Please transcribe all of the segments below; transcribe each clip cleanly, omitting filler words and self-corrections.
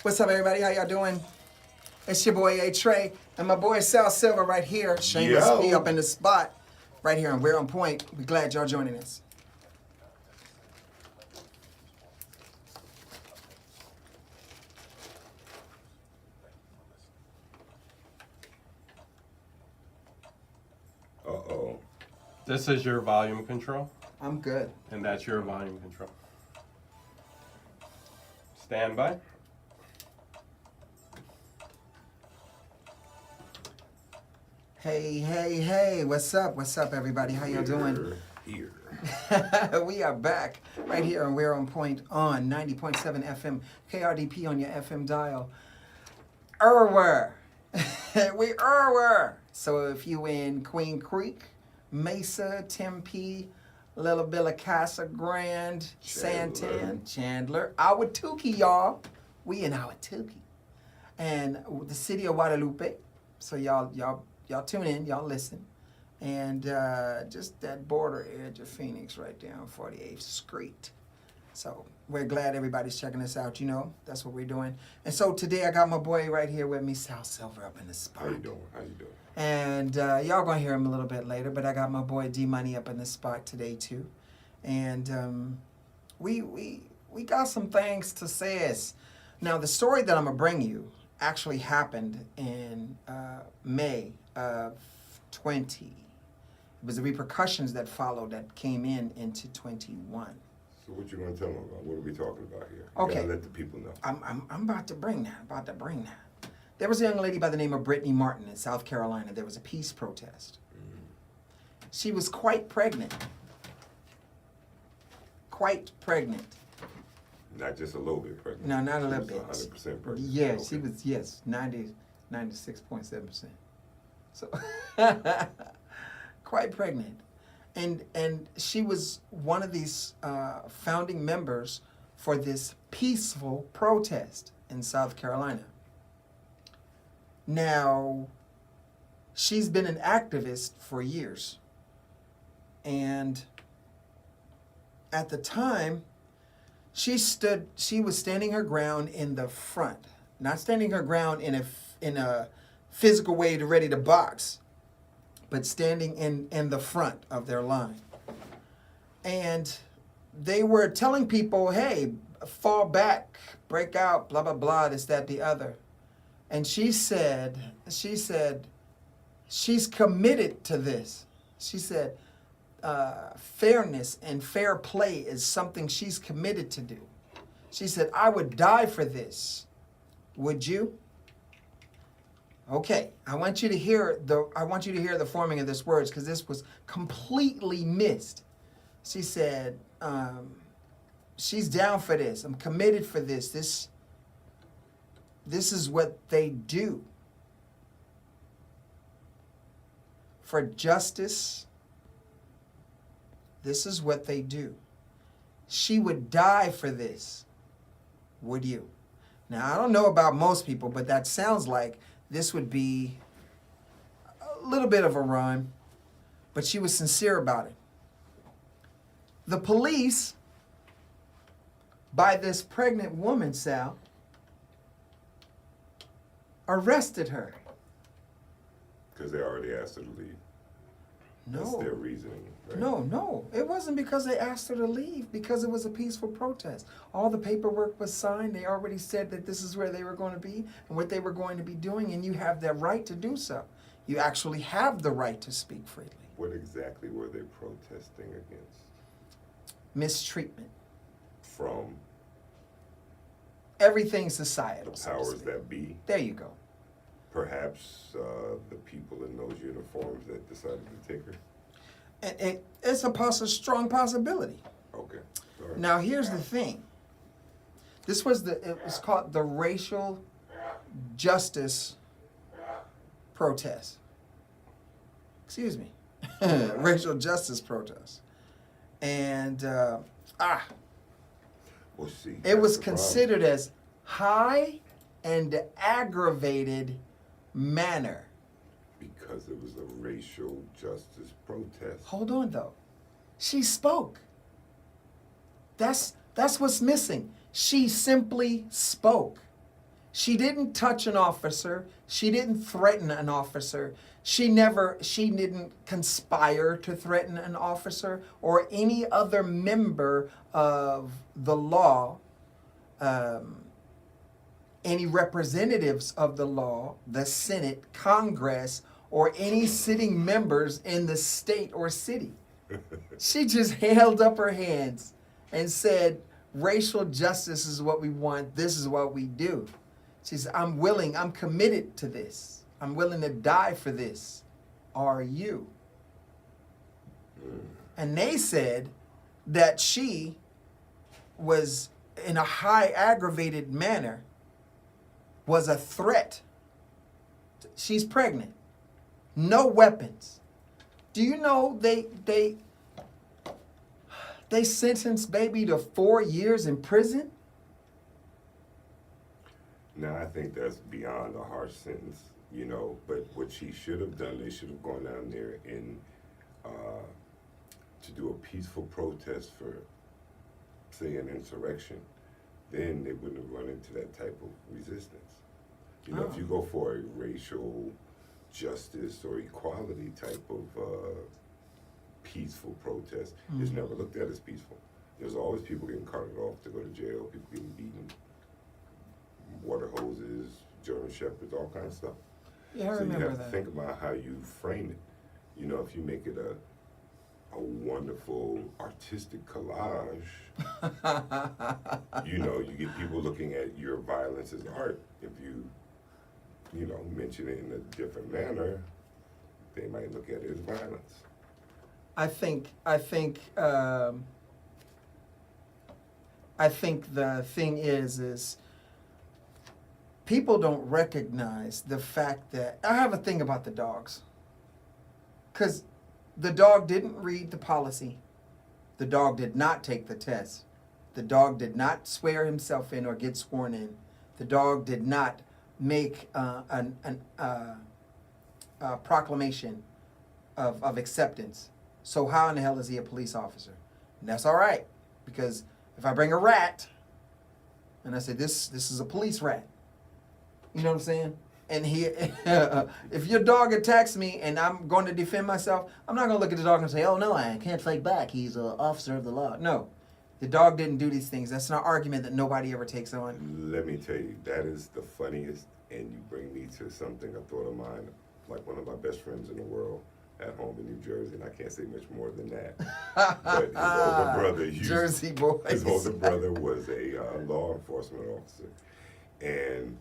What's up, everybody? How y'all doing? It's your boy A Trey and my boy Sal Silva right here. Shameless P up in the spot, right here, and we're on point. We're glad y'all joining us. Uh-oh. This is your volume control, I'm good. and that's your volume control. Stand by. Hey, what's up? What's up, everybody? How y'all doing? Here. We are back right here, and we're on point on 90.7 FM, KRDP on your FM dial. We So if you in Queen Creek, Mesa, Tempe, Little Villa, Casa Grande, Santan, Chandler, Ahwatukee, y'all. We in Ahwatukee. And the city of Guadalupe. So y'all tune in, y'all listen. And just that border edge of Phoenix right there on 48th Street. So we're glad everybody's checking us out, you know. That's what we're doing. And so today I got my boy right here with me, Sal Silva, up in the spot. How you doing? And y'all gonna hear him a little bit later, but I got my boy D Money up in the spot today too. And we got some things to say. Now the story that I'm gonna bring you actually happened in May of 20. It was the repercussions that followed that came into 21. So what you gonna tell them about? What are we talking about here? You Okay. gotta let the people know. I'm about to bring that. There was a young lady by the name of Brittany Martin in South Carolina. There was a peace protest. She was quite pregnant. Not just a little bit pregnant. No, not a little bit. 100% pregnant. Yeah, Okay. she was, 96.7%. So, quite pregnant. And she was one of these founding members for this peaceful protest in South Carolina. Now, she's been an activist for years. And at the time, she was standing her ground in the front, not standing her ground in a physical way ready to box, but standing in the front of their line. And they were telling people, hey, fall back, break out, blah, blah, blah, this, that, the other. And she said, she's committed to this. She said, fairness and fair play is something she's committed to do. She said, I would die for this. Would you? Okay, I want you to hear the forming of this words, because this was completely missed. She said, she's down for this. I'm committed for this. This is what they do. For justice, this is what they do. She would die for this. Would you? Now, I don't know about most people, but that sounds like this would be a little bit of a rhyme, but she was sincere about it. The police, by this pregnant woman, Sal, arrested her. Because they already asked her to leave. No. That's their reasoning, right? No. It wasn't because they asked her to leave, because it was a peaceful protest. All the paperwork was signed. They already said that this is where they were going to be and what they were going to be doing, and you have the right to do so. You actually have the right to speak freely. What exactly were they protesting against? Mistreatment. From Everything societal. the so to powers speak. that be? There you go. Perhaps the people in those uniforms that decided to take her? And it's a strong possibility. Okay. All right. Now, here's the thing. It was called the racial justice protest. Excuse me. Racial justice protest. And, Well, see, it was that's the problem. considered as high and aggravated manner. Because it was a racial justice protest. Hold on, though. She spoke. That's what's missing. She simply spoke. She didn't touch an officer. She didn't threaten an officer. She didn't conspire to threaten an officer or any other member of the law, any representatives of the law, the Senate, Congress, or any sitting members in the state or city. She just held up her hands and said, racial justice is what we want. This is what we do. She said, I'm willing, I'm committed to this. I'm willing to die for this. Are you? And they said that she was, in a high aggravated manner, was a threat. She's pregnant. No weapons. Do you know they sentenced baby to 4 years in prison? Now, I think that's beyond a harsh sentence, you know, but what she should have done, they should have gone down there and to do a peaceful protest for, say, an insurrection. Then they wouldn't have run into that type of resistance. You know, if you go for a racial justice or equality type of peaceful protest, it's never looked at as peaceful. There's always people getting carted off to go to jail, people getting beaten, water hoses, German shepherds, all kinds of stuff. Yeah, I so remember you have that. to think about how you frame it. You know, if you make it a wonderful artistic collage, you know, you get people looking at your violence as art. If you mention it in a different manner, they might look at it as violence. I think the thing is people don't recognize the fact that I have a thing about the dogs. Because the dog didn't read the policy. The dog did not take the test. The dog did not swear himself in or get sworn in. The dog did not make a proclamation of acceptance. So how in the hell is he a police officer? And that's all right, because if I bring a rat and I say this is a police rat, you know what I'm saying? And if your dog attacks me and I'm going to defend myself, I'm not going to look at the dog and say, oh no, I can't fight back. He's an officer of the law. No, the dog didn't do these things. That's an argument that nobody ever takes on. Let me tell you, that is the funniest, and you bring me to something, a thought of mine, like one of my best friends in the world at home in New Jersey, and I can't say much more than that. But his older brother, Jersey boys. His older brother was a law enforcement officer, and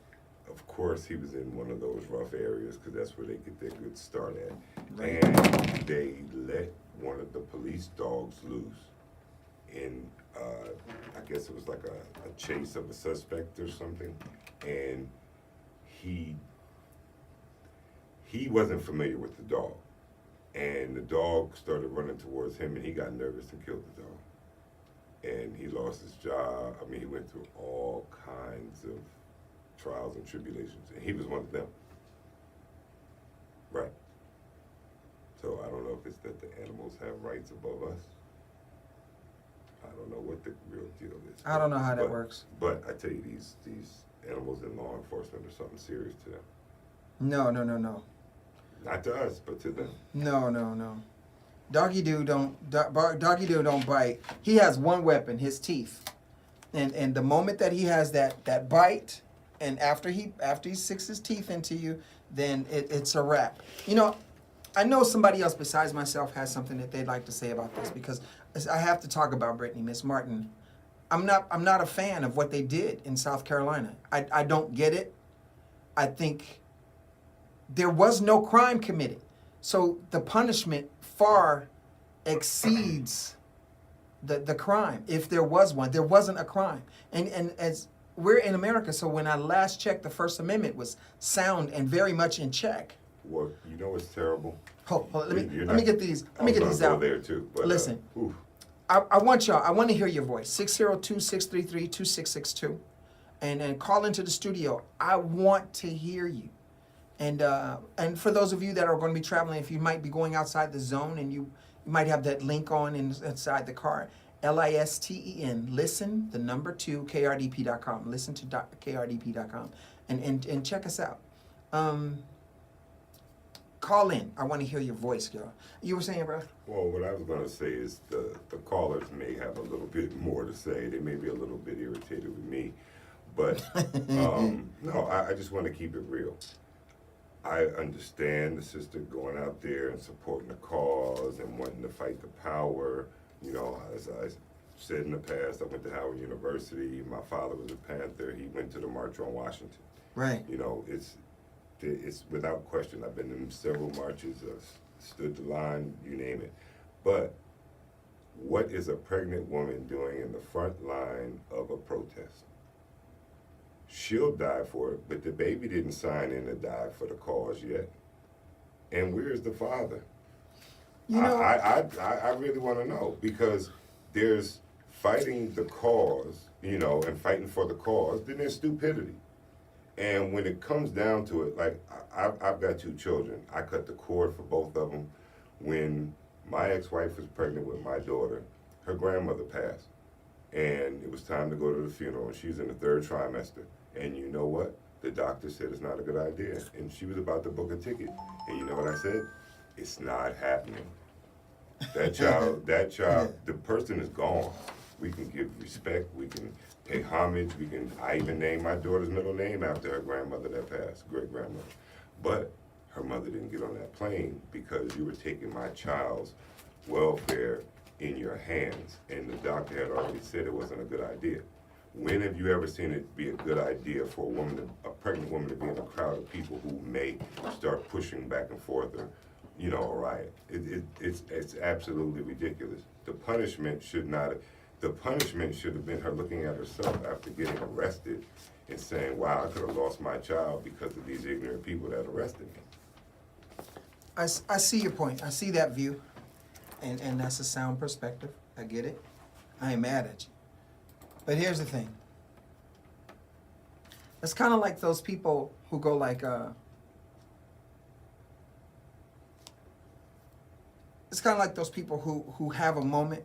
of course he was in one of those rough areas because that's where they get their good start at. Right. And they let one of the police dogs loose, and I guess it was like a chase of a suspect or something, and he wasn't familiar with the dog. And the dog started running towards him, and he got nervous and killed the dog. And he lost his job. I mean, he went through all kinds of trials and tribulations, and he was one of them. Right. So I don't know if it's that the animals have rights above us. I don't know what the real deal is. I don't know how that works. But I tell you, these animals in law enforcement are something serious to them. No. Not to us, but to them. No. Doggy Doo don't bite. He has one weapon, his teeth. And the moment that he has that bite, and after he sinks his teeth into you, then it's a wrap. You know, I know somebody else besides myself has something that they'd like to say about this, because I have to talk about Brittany, Miss Martin. I'm not a fan of what they did in South Carolina. I don't get it. I think there was no crime committed. So the punishment far exceeds the crime. If there was one, there wasn't a crime. And as we're in America, so when I last checked, the First Amendment was sound and very much in check. Well, you know what's terrible? Hold on, let me get these out. There too, but, listen, I want to hear your voice. 602-633-2662. And call into the studio. I want to hear you. And for those of you that are going to be traveling, if you might be going outside the zone and you might have that link on inside the car, LISTEN. Listen, the number 2, KRDP.com. Listen to KRDP.com and check us out. Call in. I want to hear your voice, girl. You were saying, bro? Well, what I was going to say is the callers may have a little bit more to say. They may be a little bit irritated with me. But, no, I just want to keep it real. I understand the sister going out there and supporting the cause and wanting to fight the power. You know, as I said in the past, I went to Howard University. My father was a Panther. He went to the March on Washington. Right. You know, it's without question. I've been in several marches. I've stood the line, you name it. But what is a pregnant woman doing in the front line of a protest? She'll die for it, but the baby didn't sign in to die for the cause yet. And where's the father? You know, I really want to know, because there's fighting the cause, you know, and fighting for the cause, then there's stupidity. And when it comes down to it, like, I've got 2 children. I cut the cord for both of them. When my ex-wife was pregnant with my daughter, her grandmother passed. And it was time to go to the funeral, and she's in the 3rd trimester. And you know what? The doctor said it's not a good idea. And she was about to book a ticket. And you know what I said? It's not happening. That child, the person is gone. We can give respect, we can pay homage, I even named my daughter's middle name after her grandmother that passed, great-grandmother. But her mother didn't get on that plane because you were taking my child's welfare in your hands, and the doctor had already said it wasn't a good idea. When have you ever seen it be a good idea for a pregnant woman to be in a crowd of people who may start pushing back and forth, or, you know, a riot? It's absolutely ridiculous. The punishment should have been her looking at herself after getting arrested and saying, wow, I could have lost my child because of these ignorant people that arrested me. I see your point. I see that view. And that's a sound perspective. I get it. I ain't mad at you. But here's the thing. It's kind of like those people who go like, it's kind of like those people who have a moment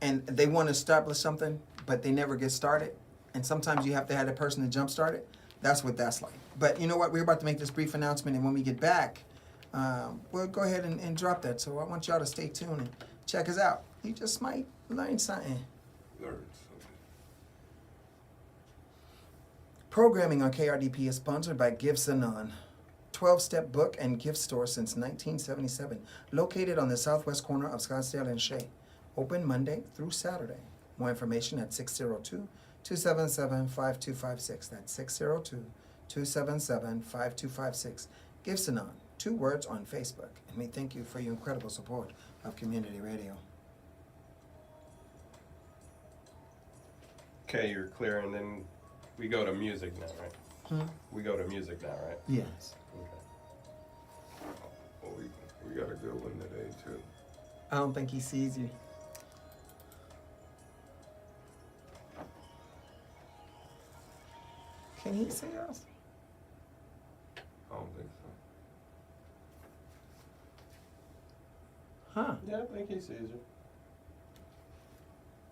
and they want to establish something, but they never get started. And sometimes you have to have that person to jumpstart it. That's what that's like. But you know what? We're about to make this brief announcement, and when we get back, we'll go ahead and drop that. So I want y'all to stay tuned and check us out. You just might learn something. Learn something. Programming on KRDP is sponsored by Gifts Anon, 12-step book and gift store since 1977, located on the southwest corner of Scottsdale and Shea. Open Monday through Saturday. More information at 602-277-5256. That's 602-277-5256. Gifts Anon, 2 words on Facebook. And we thank you for your incredible support of community radio. Okay, you're clear, and then we go to music now, right? We go to music now, right? Yes. Okay. Oh, we got a good one today, too. I don't think he sees you. Can he see us? I don't think so. Huh. Yeah, I think he sees you.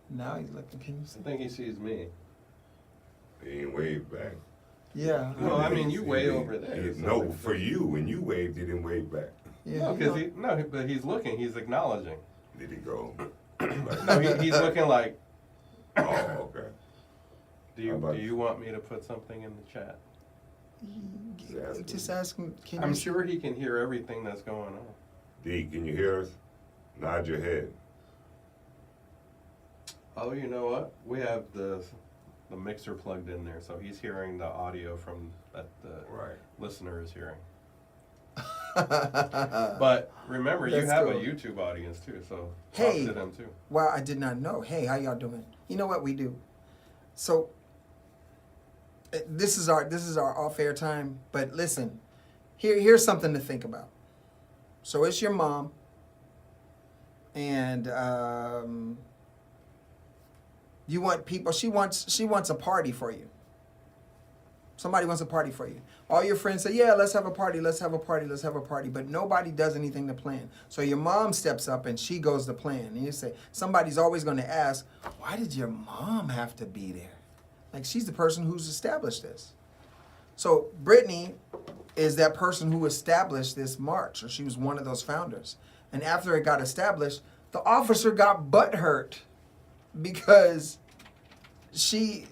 Now he's looking. Can you see? I think he sees me. He ain't waved back. Yeah. Well, I mean, you way over there. so No, like- for you, when you waved, he didn't wave back. Yeah. No, but he's looking. He's acknowledging. Did he go? No, he's looking like. Oh, okay. Do How about- you want me to put something in the chat? Just ask him. Can I'm you sure he can hear everything that's going on. D, can you hear us? Nod your head. Oh, you know what? We have the mixer plugged in there, so he's hearing the audio from that the Right. listener is hearing. But remember, you That's have cool. a YouTube audience too, so Hey. talk to them too. Wow, I did not know. Hey, how y'all doing? You know what we do? So this is our off-air time. But listen, here's something to think about. So it's your mom, and you want people. She wants a party for you. Somebody wants a party for you. All your friends say, yeah, let's have a party, let's have a party, let's have a party. But nobody does anything to plan. So your mom steps up and she goes to plan. And you say, somebody's always going to ask, why did your mom have to be there? Like, she's the person who's established this. So Brittany is that person who established this march, or she was one of those founders. And after it got established, the officer got butthurt because she,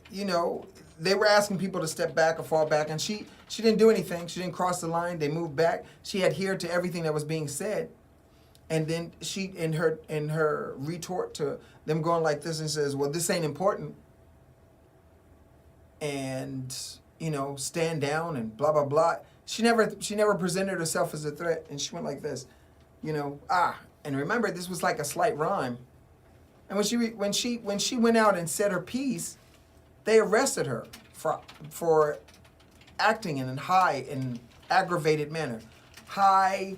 you know, they were asking people to step back or fall back, and she didn't do anything. She didn't cross the line. They moved back. She adhered to everything that was being said. And then she, in her retort to them going like this, and says, well, this ain't important. And, you know, stand down and blah, blah, blah. She never presented herself as a threat, and she went like this, you know, and remember, this was like a slight rhyme. And when she went out and said her piece, they arrested her for acting in a high and aggravated manner. High,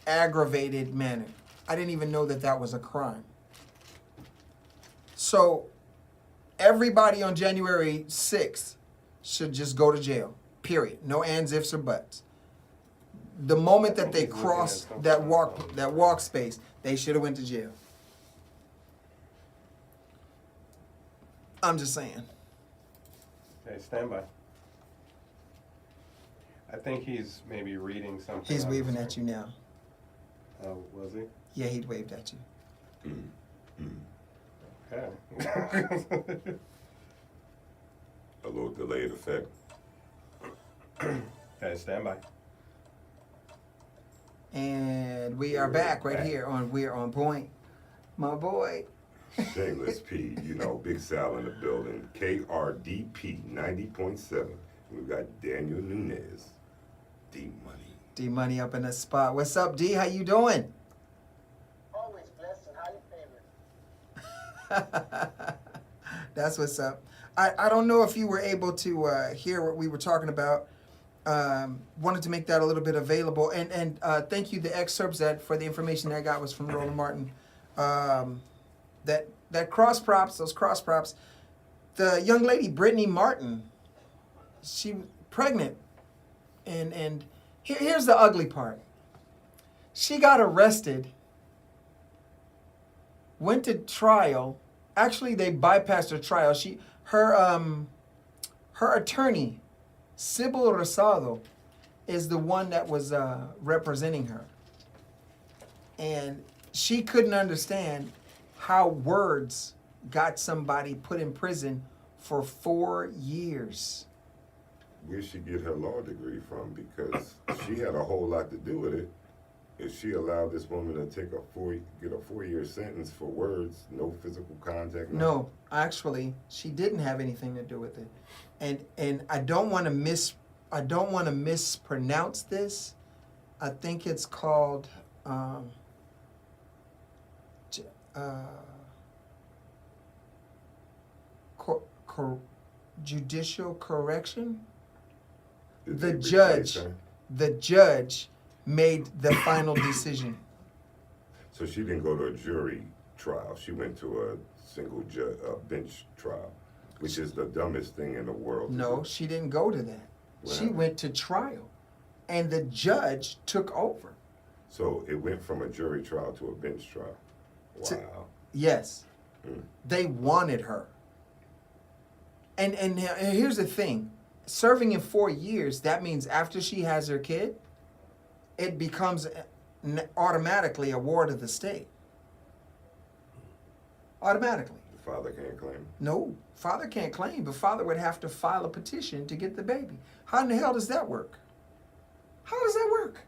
aggravated manner. I didn't even know that was a crime. So everybody on January 6th should just go to jail, period. No ands, ifs, or buts. The moment that they crossed that walk space, they should have went to jail. I'm just saying. Okay, stand by. I think he's maybe reading something. He's waving at you now. Oh, was he? Yeah, he waved at you. Okay. A little delayed effect. Okay, stand by. And we are back right here on We're On Point. My boy. Shameless P, you know, Big Sal in the building. KRDP 90.7. We've got Daniel Nunez. D Money. D Money up in the spot. What's up, D? How you doing? Always blessed and highly favored. That's what's up. I don't know if you were able to hear what we were talking about. Wanted to make that a little bit available. And thank you, the excerpts for the information that I got was from Roland Martin. That cross props, those cross props. The young lady, Brittany Martin, she was pregnant. And here's the ugly part. She got arrested, went to trial. Actually, they bypassed her trial. Her attorney, Sybil Rosado, is the one that was representing her. And she couldn't understand how words got somebody put in prison for 4 years. Where'd she get her law degree from? Because she had a whole lot to do with it. If she allowed this woman to get a 4-year sentence for words, no physical contact. No, actually, she didn't have anything to do with it. And I don't want to mispronounce this. I think it's called judicial correction. The judge made the final decision. So she didn't go to a jury trial. She went to a single bench trial, which is the dumbest thing in the world. No, she didn't go to that. She went to trial, and the judge took over. So it went from a jury trial to a bench trial. Wow. Yes. They wanted her. And here's the thing. Serving in 4 years, that means after she has her kid, it becomes automatically a ward of the state. Automatically. The father can't claim. No, father can't claim, but father would have to file a petition to get the baby. How in the hell does that work? How does that work?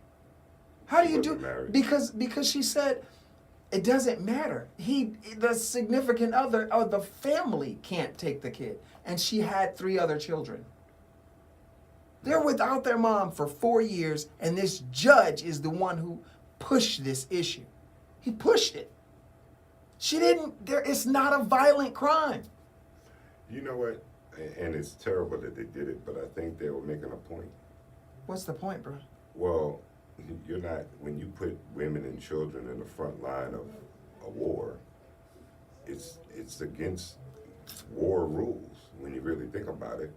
How do you do? Because she said it doesn't matter. The significant other of the family can't take the kid, and she had 3 other children. They're without their mom for 4 years, and this judge is the one who pushed this issue. He pushed it. She didn't. It's not a violent crime. You know what? And it's terrible that they did it, but I think they were making a point. What's the point, bro? Well, you're not, when you put women and children in the front line of a war, it's against war rules when you really think about it.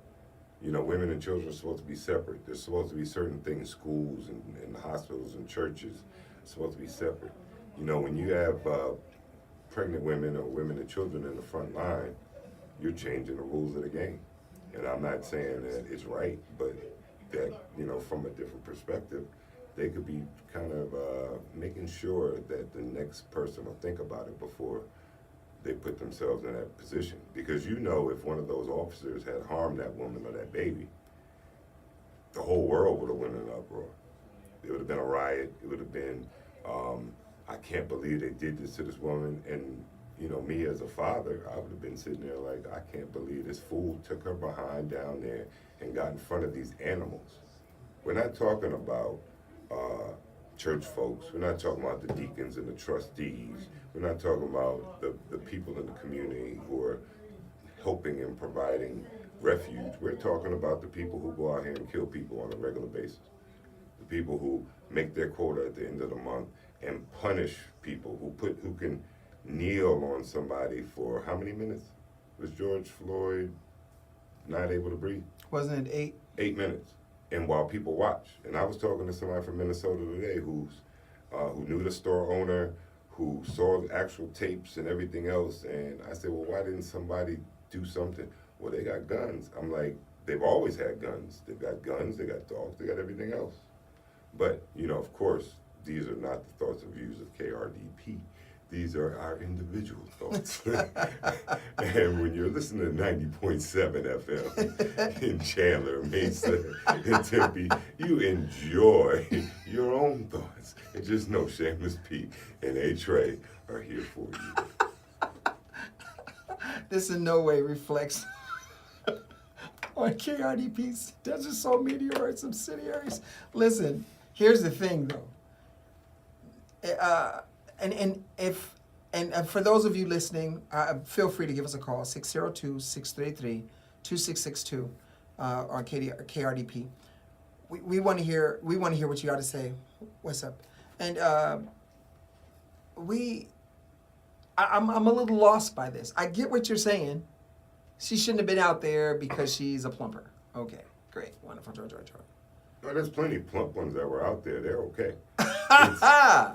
You know, women and children are supposed to be separate. There's supposed to be certain things, schools and hospitals and churches, are supposed to be separate. You know, when you have pregnant women or women and children in the front line, you're changing the rules of the game. And I'm not saying that it's right, but that, you know, from a different perspective, they could be kind of making sure that the next person will think about it before they put themselves in that position. Because you know, if one of those officers had harmed that woman or that baby, the whole world would have went in an uproar. It would have been a riot. It would have been, I can't believe they did this to this woman. And, you know, me as a father, I would have been sitting there like, I can't believe this fool took her behind down there and got in front of these animals. We're not talking about church folks. We're not talking about the deacons and the trustees. We're not talking about the people in the community who are helping and providing refuge. We're talking about the people who go out here and kill people on a regular basis. The people who make their quota at the end of the month and punish people who can kneel on somebody for how many minutes? Was George Floyd not able to breathe? Wasn't it 8? 8 minutes. And while people watch. And I was talking to somebody from Minnesota today who knew the store owner, who saw the actual tapes and everything else. And I said, well, why didn't somebody do something? Well, they got guns. I'm like, they've always had guns. They've got guns, they got dogs, they got everything else. But, you know, of course, these are not the thoughts and views of KRDP. These are our individual thoughts. And when you're listening to 90.7 FM in Chandler, Mesa, and Tempe, you enjoy your own thoughts. And just know Shameless Pete and A-Trey are here for you. This in no way reflects on KRDP's Desert Soul Media or its subsidiaries. Listen, here's the thing, though. And for those of you listening, feel free to give us a call, 602-633-2662 on KRDP. We want to hear what you got to say. What's up? And I'm a little lost by this. I get what you're saying. She shouldn't have been out there because she's a plumper. Okay, great, wonderful, George. Oh, there's plenty of plump ones that were out there. They're okay.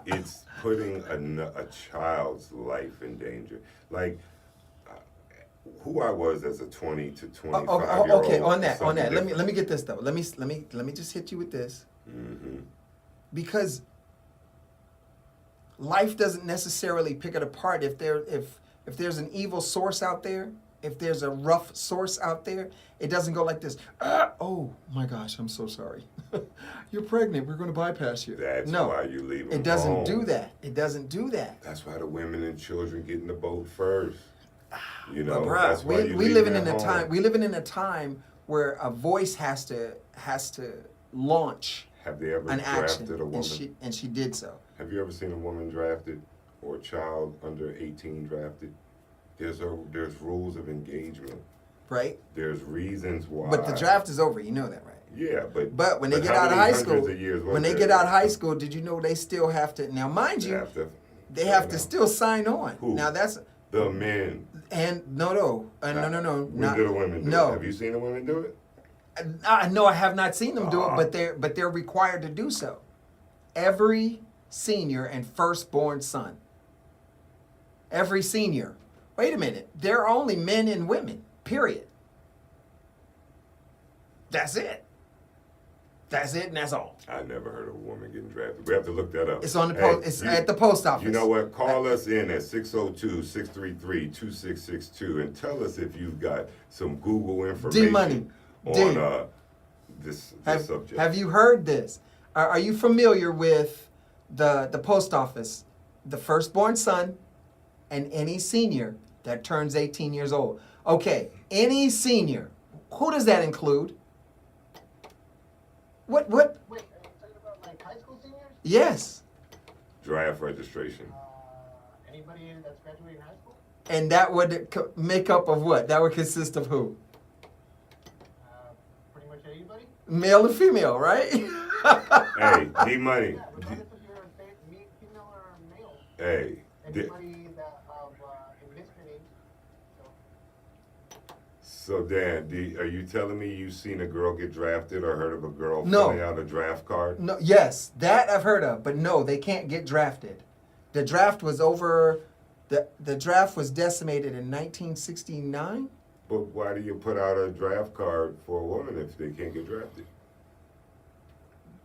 It's putting a child's life in danger. Like, who I was as a 20 to 25-year-old. Okay, on that. Let me get this though. Let me just hit you with this. Mm-hmm. Because life doesn't necessarily pick it apart. If there's an evil source out there, if there's a rough source out there, it doesn't go like this. Oh my gosh, I'm so sorry. You're pregnant. We're going to bypass you. That's no, why you leave them It doesn't home. do that. It doesn't do that. That's why the women and children get in the boat first. You know, But bruh, that's why you we leave living them in a home. time. We living in a time where a voice has to launch Have they ever an drafted action, a woman? and she did so. Have you ever seen a woman drafted or a child under 18 drafted? There's rules of engagement. Right? There's reasons why. But the draft is over. You know that, right? Yeah, But when they get how out of many high school, hundreds of years was when they there? get out of high school, did you know they still have to? Now, mind you, they have to still sign on. Who? Now that's The men. and no, When not do the women do no. it? Have you seen the women do it? No, I have not seen them do it, but they're required to do so. Every senior and firstborn son. Every senior. Wait a minute. There are only men and women. Period. That's it. That's it, and that's all. I never heard of a woman getting drafted. We have to look that up. It's on the post. It's at the post office. You know what? Call us in at 602-633-2662 and tell us if you've got some Google information D-Money. on this subject. Have you heard this? Are you familiar with the post office, the firstborn son, and any senior that turns 18 years old? Okay, any senior. Who does that include? What? Wait, are you talking about like high school seniors? Yes. Draft registration. Anybody that's graduating high school? And that would make up of what? That would consist of who? Pretty much anybody? Male and female, right? Hey, D-Money. Yeah, regardless if you're female or male. Hey. Anybody that of enlistment age. So. So Dan, are you telling me you've seen a girl get drafted or heard of a girl No. filling out a draft card? No, yes, that I've heard of, but no, they can't get drafted. The draft was over. The draft was decimated in 1969. But why do you put out a draft card for a woman if they can't get drafted?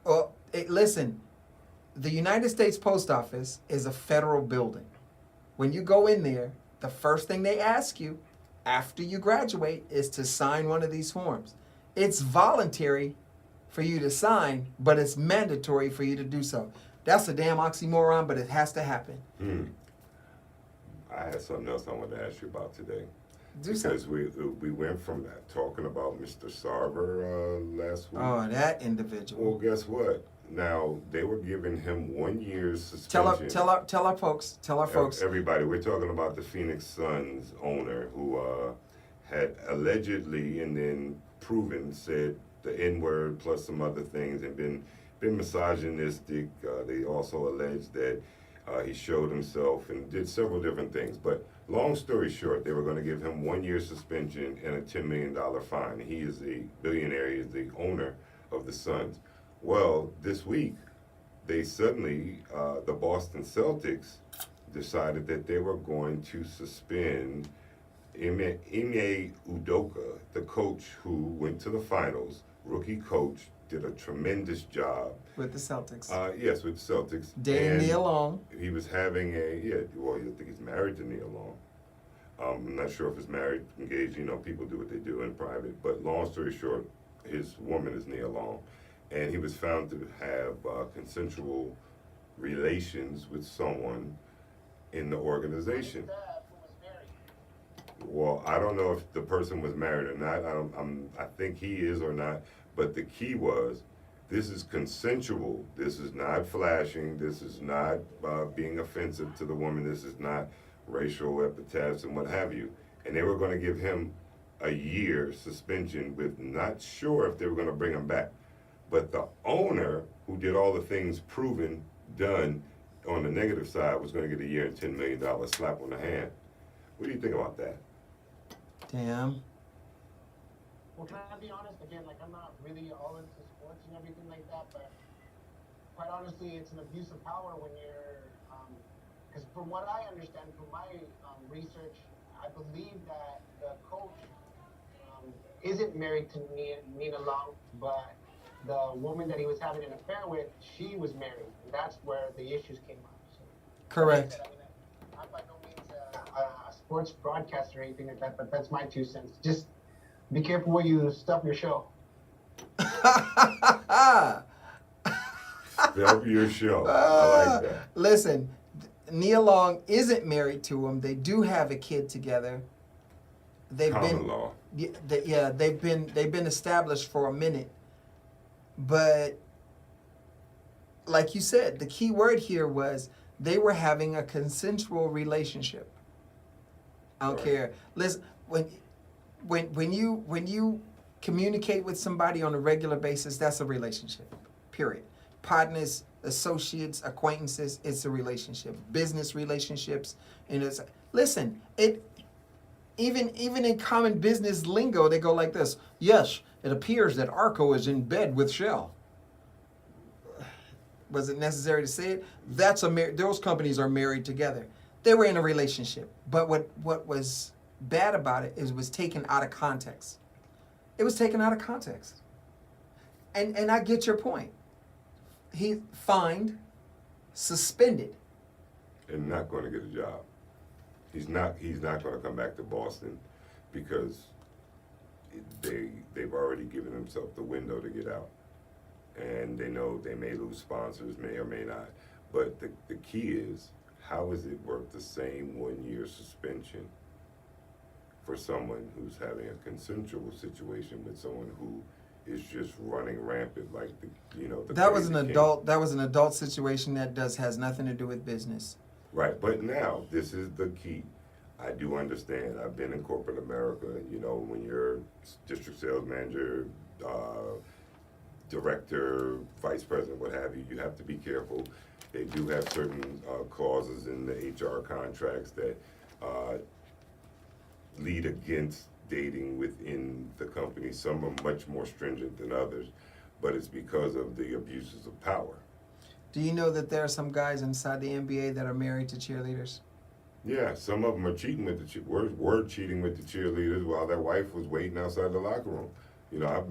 Well, listen, the United States Post Office is a federal building. When you go in there, the first thing they ask you after you graduate is to sign one of these forms. It's voluntary for you to sign, but it's mandatory for you to do so. That's a damn oxymoron, but it has to happen. I had something else I wanted to ask you about today. Do Because something. we went from that talking about Mr. Sarver last week. Oh, that individual. Well, guess what? Now they were giving him 1 year's suspension. Tell our folks. Everybody, we're talking about the Phoenix Suns owner who had allegedly and then proven said the N-word plus some other things and been misogynistic. They also alleged that he showed himself and did several different things. But long story short, they were going to give him 1 year suspension and a $10 million fine. He is a billionaire. He is the owner of the Suns. Well, this week, they suddenly, the Boston Celtics decided that they were going to suspend Ime Udoka, the coach who went to the finals, rookie coach, did a tremendous job. With the Celtics. Yes, with the Celtics. Dating And Nia Long. He was having well, I think he's married to Nia Long. I'm not sure if he's married, engaged, people do what they do in private. But long story short, his woman is Nia Long. And he was found to have consensual relations with someone in the organization. Who was married? Well, I don't know if the person was married or not. I think he is or not. But the key was, this is consensual. This is not flashing. This is not being offensive to the woman. This is not racial epithets and what have you. And they were going to give him a year suspension with not sure if they were going to bring him back. But the owner, who did all the things proven, done on the negative side, was going to get a year and $10 million slap on the hand. What do you think about that? Damn. Well, can I be honest? Again, I'm not really all into sports and everything like that, but quite honestly, it's an abuse of power when you're, because from what I understand, from my research, I believe that the coach isn't married to Nina Long, but the woman that he was having an affair with, she was married. And that's where the issues came up. So, Correct. like I said, I'm by no means a sports broadcaster or anything like that, but that's my 2 cents. Just be careful where you stuff your show. Help your show. I like that. Listen, Nia Long isn't married to him. They do have a kid together. They've Common law. they've been established for a minute. But like you said, the key word here was they were having a consensual relationship. I don't Right. care. Listen, when you communicate with somebody on a regular basis, that's a relationship. Period. Partners, associates, acquaintances, it's a relationship. Business relationships, listen, even in common business lingo, they go like this. Yes, it appears that Arco is in bed with Shell. Was it necessary to say it? Those companies are married together. They were in a relationship. But what was bad about it is it was taken out of context. It was taken out of context. And I get your point. He fined, suspended. And not going to get a job. He's not going to come back to Boston because they've already given himself the window to get out. And they know they may lose sponsors, may or may not. But the key is, how is it worth the same 1 year suspension for someone who's having a consensual situation with someone who is just running rampant like the That was crazy an king? adult. That was an adult situation that has nothing to do with business. Right, but now this is the key. I do understand. I've been in corporate America. When you're district sales manager, director, vice president, what have you, you have to be careful. They do have certain clauses in the HR contracts that lead against dating within the company. Some are much more stringent than others, but it's because of the abuses of power. Do you know that there are some guys inside the NBA that are married to cheerleaders? Yeah, some of them are cheating with the were cheating with the cheerleaders while their wife was waiting outside the locker room. You know,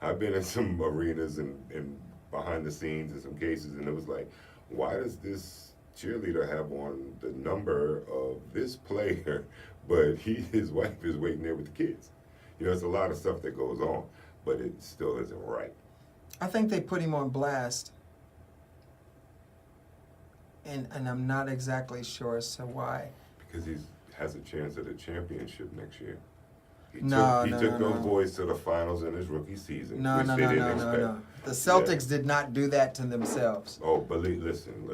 I've been in some arenas and behind the scenes in some cases, and it was like, why does this cheerleader have on the number of this player, but his wife is waiting there with the kids? You know, it's a lot of stuff that goes on, but it still isn't right. I think they put him on blast. And I'm not exactly sure as to why. Because he has a chance at a championship next year. He No, took those boys to the finals in his rookie season. No. which they didn't expect. The Celtics did not do that to themselves. Oh, believe, listen.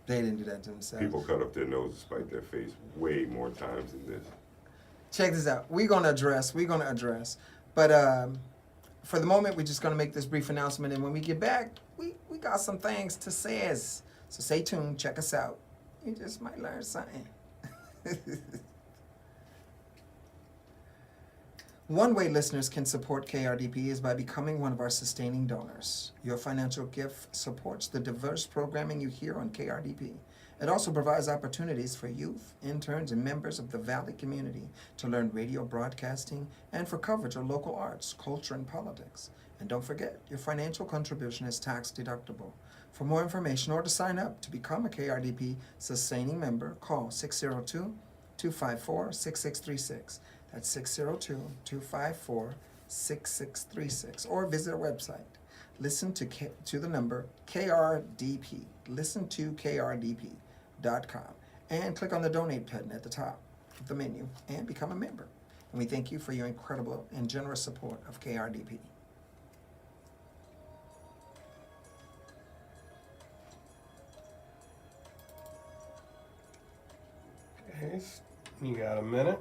They didn't do that to themselves. People cut up their nose to spite their face way more times than this. Check this out. We're gonna address. But for the moment, we're just gonna make this brief announcement, and when we get back, we got some things to say. So stay tuned. Check us out. You just might learn something. One way listeners can support KRDP is by becoming one of our sustaining donors. Your financial gift supports the diverse programming you hear on KRDP. It also provides opportunities for youth, interns, and members of the Valley community to learn radio broadcasting and for coverage of local arts, culture, and politics. And don't forget, your financial contribution is tax deductible. For more information or to sign up to become a KRDP sustaining member, call 602-254-6636. That's 602-254-6636. Or visit our website. Listen to the number KRDP. Listen to KRDP.com. And click on the donate button at the top of the menu and become a member. And we thank you for your incredible and generous support of KRDP. Okay, you got a minute?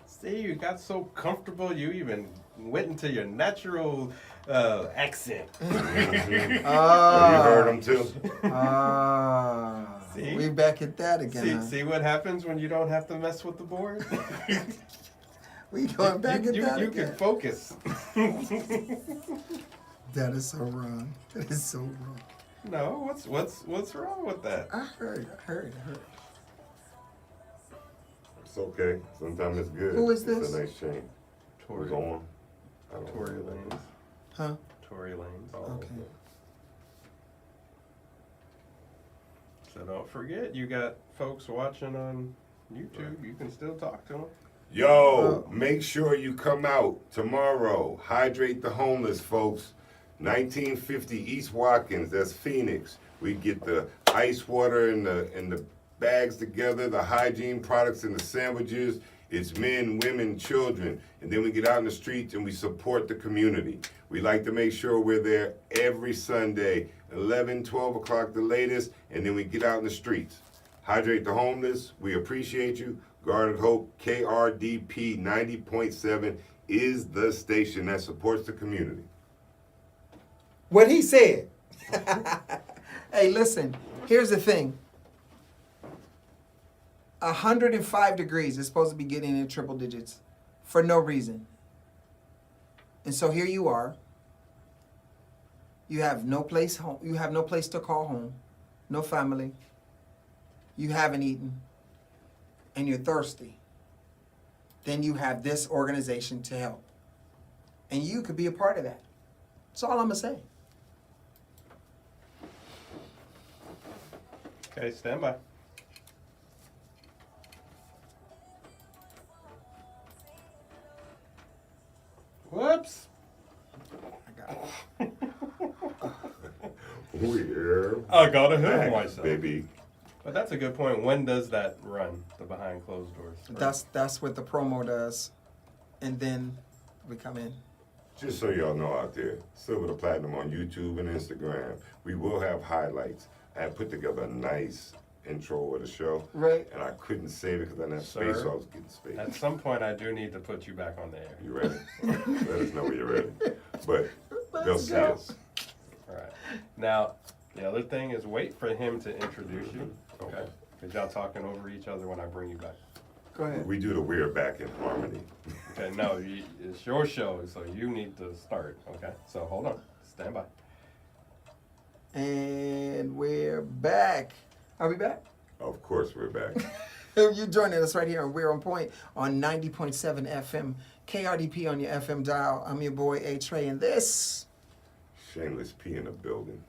See, you got so comfortable, you even went into your natural accent. You heard him too. See? We back at that again. See what happens when you don't have to mess with the board? We going back at that you again. can focus. That is so wrong. That is so wrong. No, what's wrong with that? I heard. It's okay. Sometimes it's good. Who is It's this? a nice change. Who's on? I don't Tory know. Lanez. Huh? Tory Lanez. Oh, Okay. So don't forget, you got folks watching on YouTube. You can still talk to them. Yo, make sure you come out tomorrow. Hydrate the homeless, folks. 1950 East Watkins, that's Phoenix. We get the ice water and the bags together, the hygiene products and the sandwiches. It's men, women, children. And then we get out in the streets and we support the community. We like to make sure we're there every Sunday, 11, 12 o'clock the latest, and then we get out in the streets. Hydrate the homeless, we appreciate you. Guarded Hope, KRDP 90.7 is the station that supports the community. What he said. Hey, listen, here's the thing. 105 degrees is supposed to be getting in triple digits for no reason. And so here you are. You have no place home. You have no place to call home. No family. You haven't eaten. And you're thirsty. Then you have this organization to help. And you could be a part of that. That's all I'm going to say. Okay, stand by. Whoops. I got it. We're I gotta back, help myself. baby. But that's a good point. When does that run? The behind closed doors. Right? That's what the promo does. And then we come in. Just so y'all know out there, Silver to Platinum on YouTube and Instagram. We will have highlights. I had put together a nice intro of the show. Right. And I couldn't save it because I didn't have Sir, space, so I was getting space. At some point, I do need to put you back on the air. You ready? Let us know when you're ready. But they'll Let's see go. us. All right. Now, the other thing is wait for him to introduce you. Okay. Because y'all talking over each other when I bring you back. Go ahead. We do the We're Back in Harmony. Okay, no, it's your show, so you need to start. Okay, so hold on, stand by. And we're back. Are we back? Of course, we're back. You're joining us right here on We're On Point on 90.7 FM, KRDP on your FM dial. I'm your boy A-Trey, and this, Shameless P in the building.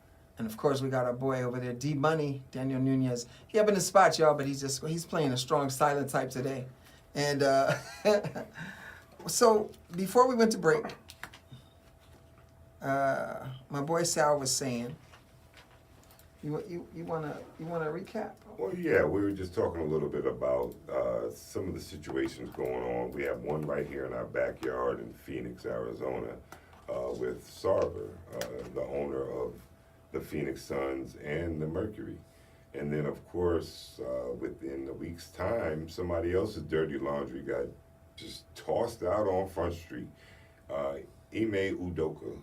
and of course we got our boy over there, D-Money, Daniel Nunez. He up in the spot, y'all, but he's playing a strong silent type today. And so before we went to break, my boy Sal was saying, you wanna recap? Well, yeah, we were just talking a little bit about some of the situations going on. We have one right here in our backyard in Phoenix, Arizona, with Sarver, the owner of the Phoenix Suns and the Mercury. And then, of course, within a week's time, somebody else's dirty laundry got just tossed out on Front Street. Ime Udoka,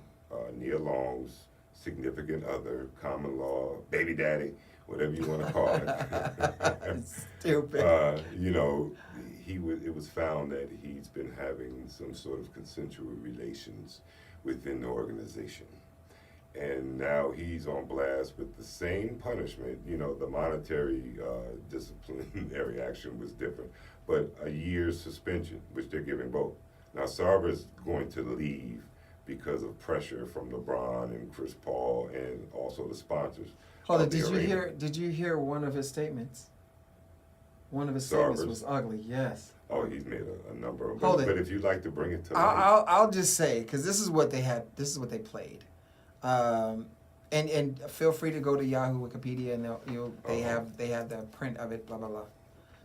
Nia Long's significant other, common law, baby daddy, whatever you want to call it. Stupid. You know, it was found that he's been having some sort of consensual relations within the organization. And now he's on blast with the same punishment. You know, the monetary disciplinary action was different, but a year's suspension, which they're giving both. Now, Sarver's going to leave because of pressure from LeBron and Chris Paul and also the sponsors. Hold on, of the arena. did you hear one of his statements? One of his statements Sarver's? was ugly, yes. Oh, he's made a number of them. Hold it. But if you'd like to bring it to light. I'll just say, because this is what they had, this is what they played. And feel free to go to Yahoo Wikipedia and they have the print of it, blah blah blah.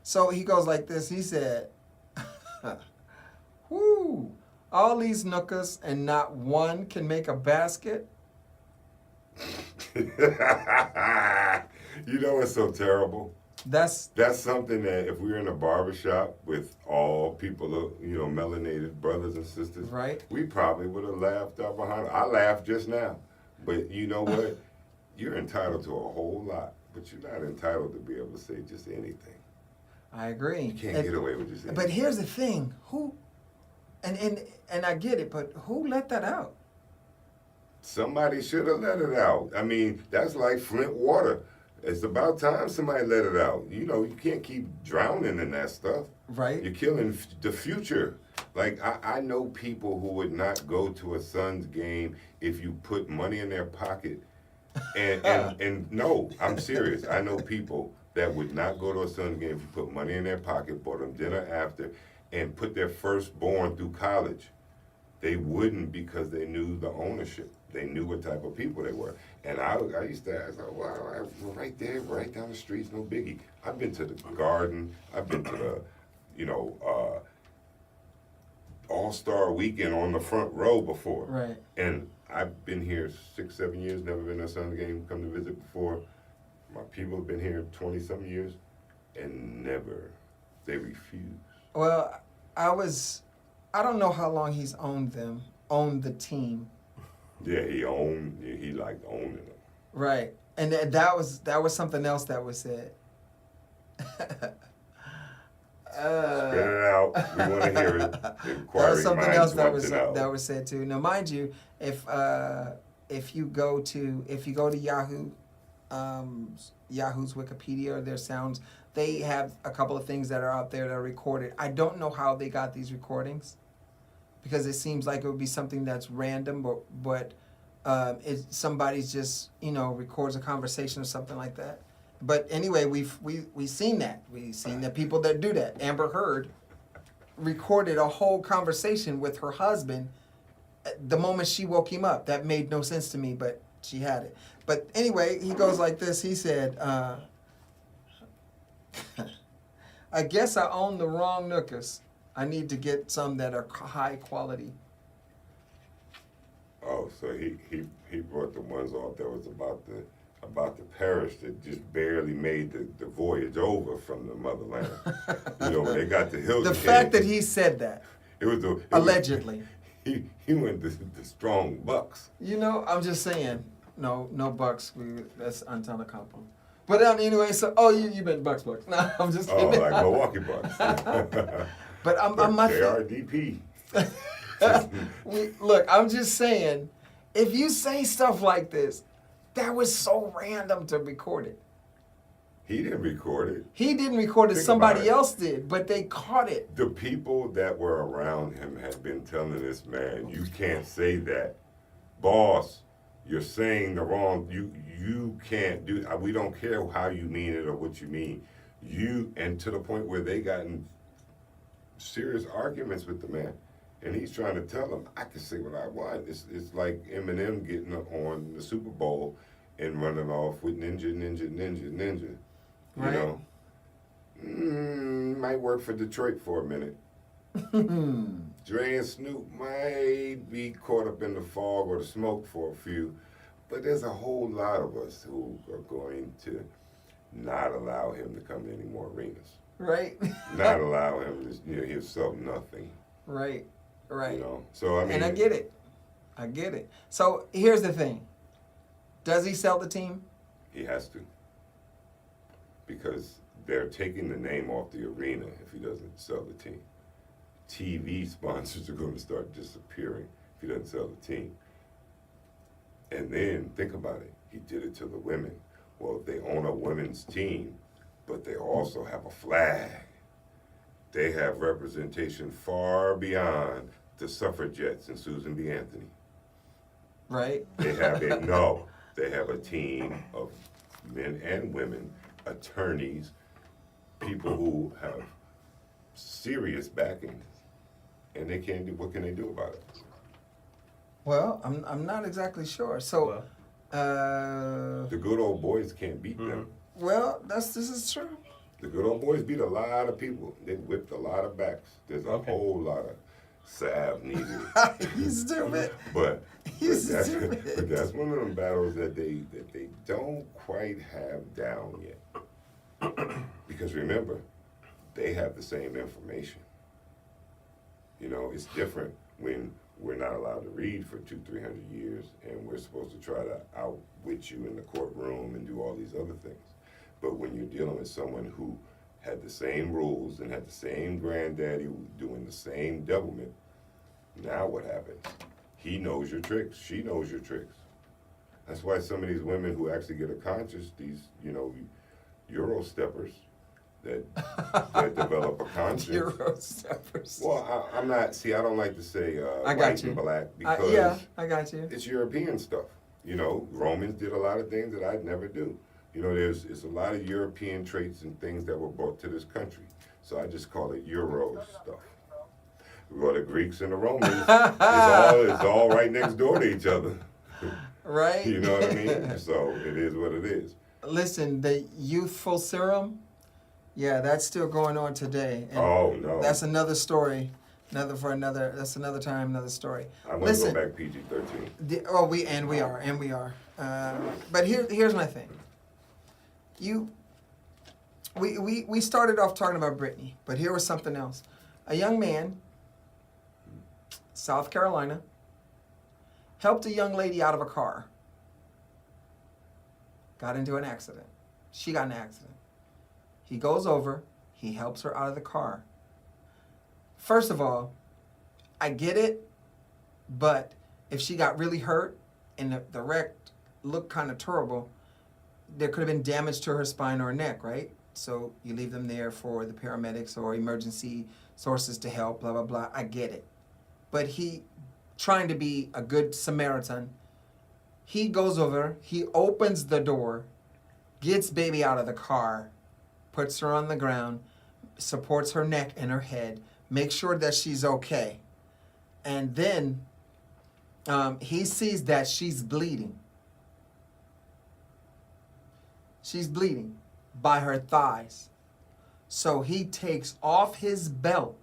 So he goes like this. He said, "Whoo, all these nookas and not one can make a basket." You know what's so terrible? That's something that if we were in a barbershop with all people, you know, melanated brothers and sisters, right. we probably would have laughed out behind. I laughed just now. But you know what? You're entitled to a whole lot, but you're not entitled to be able to say just anything. I agree. You can't get away with just anything. But here's the thing: who, and I get it, but who let that out? Somebody should have let it out. I mean, that's like Flint water. It's about time somebody let it out. You know, you can't keep drowning in that stuff. Right. You're killing the future. Like, I know people who would not go to a Suns game if you put money in their pocket. And no, I'm serious. I know people that would not go to a Suns game if you put money in their pocket, bought them dinner after, and put their firstborn through college. They wouldn't because they knew the ownership. They knew what type of people they were. And I used to ask, wow, right there, right down the street, no biggie. I've been to the Garden. I've been to the, you know, All-Star Weekend on the front row before. Right. And I've been here 6, 7 years, never been to a Suns game, come to visit before. My people have been here 20-something years, and never, they refuse. Well, I don't know how long he's owned the team. Yeah, he liked owning them. Right. And that was something else that was said. Spit it out. We want to hear it. That was something else that was said too. Now, mind you, if you go to Yahoo, Yahoo's Wikipedia or their sounds, they have a couple of things that are out there that are recorded. I don't know how they got these recordings, because it seems like it would be something that's random, but somebody's just, you know, records a conversation or something like that. But anyway, we've seen that. We've seen the people that do that. Amber Heard recorded a whole conversation with her husband the moment she woke him up. That made no sense to me, but she had it. But anyway, he goes like this. He said, I guess I own the wrong nookas. I need to get some that are high quality. Oh, so he brought the ones off that was about to perish, that just barely made the voyage over from the motherland. You know, when they got to Hilton. The fact that he said that, allegedly. He went to the strong bucks. You know, I'm just saying, no bucks. That's untelecompo. But anyway, so you bet Bucks. No, I'm just Oh, kidding. like Milwaukee Bucks. But I'm my KRDP. look. I'm just saying, if you say stuff like this, that was so random to record it. He didn't record it. He didn't record it. Think Somebody about it. else did, but they caught it. The people that were around him had been telling this man, "You can't say that, boss. You're saying the wrong. You can't do. We don't care how you mean it or what you mean. And to the point where they got in serious arguments with the man, and he's trying to tell them, I can say what I want. It's like Eminem getting on the Super Bowl and running off with ninja. You Right. know, might work for Detroit for a minute. Dre and Snoop might be caught up in the fog or the smoke for a few, but there's a whole lot of us who are going to not allow him to come to any more arenas. Right. Not allow him to, himself nothing. Right. Right. You know, so I mean, And I get it. So here's the thing. Does he sell the team? he has to, because they're taking the name off the arena if he doesn't sell the team. TV sponsors are going to start disappearing if he doesn't sell the team. And then think about it. He did it to the women. Well, they own a women's team, but they also have a flag. They have representation far beyond the suffragettes and Susan B. Anthony. Right. They have a team of men and women, attorneys, people who have serious backing, and they can't do. What can they do about it? Well, I'm not exactly sure. So, The good old boys can't beat them. well, this is true. The good old boys beat a lot of people. They whipped a lot of backs. There's a whole lot of salve needed. He's stupid. But He's that's, stupid. but that's one of them battles that they don't quite have down yet. Because remember, they have the same information. You know, it's different when we're not allowed to read for 200-300 years, and we're supposed to try to outwit you in the courtroom and do all these other things. But when you're dealing with someone who had the same rules and had the same granddaddy doing the same devilment, now what happens? He knows your tricks. She knows your tricks. That's why some of these women who actually get a conscience, these, Euro steppers that develop a conscience. Euro steppers. Well, I'm not, I don't like to say I got white you. and black because Yeah, I got you. it's European stuff. Romans did a lot of things that I'd never do. It's a lot of European traits and things that were brought to this country. So I just call it Euro stuff. Well, the Greeks and the Romans, it's all right next door to each other. Right? You know what I mean? So it is what it is. Listen, the youthful serum, yeah, that's still going on today. And Oh, no. that's another story. That's another time, another story. I want to go back PG-13. We are. But here's my thing. We started off talking about Brittany, but here was something else. A young man, South Carolina, helped a young lady out of a car. Got into an accident. She got in an accident. He goes over, he helps her out of the car. First of all, I get it, but if she got really hurt and the wreck looked kind of terrible, there could have been damage to her spine or neck, right? So you leave them there for the paramedics or emergency sources to help, blah, blah, blah. I get it. But he, trying to be a good Samaritan, he goes over, he opens the door, gets baby out of the car, puts her on the ground, supports her neck and her head, makes sure that she's okay. And then he sees that she's bleeding. She's bleeding by her thighs. So he takes off his belt.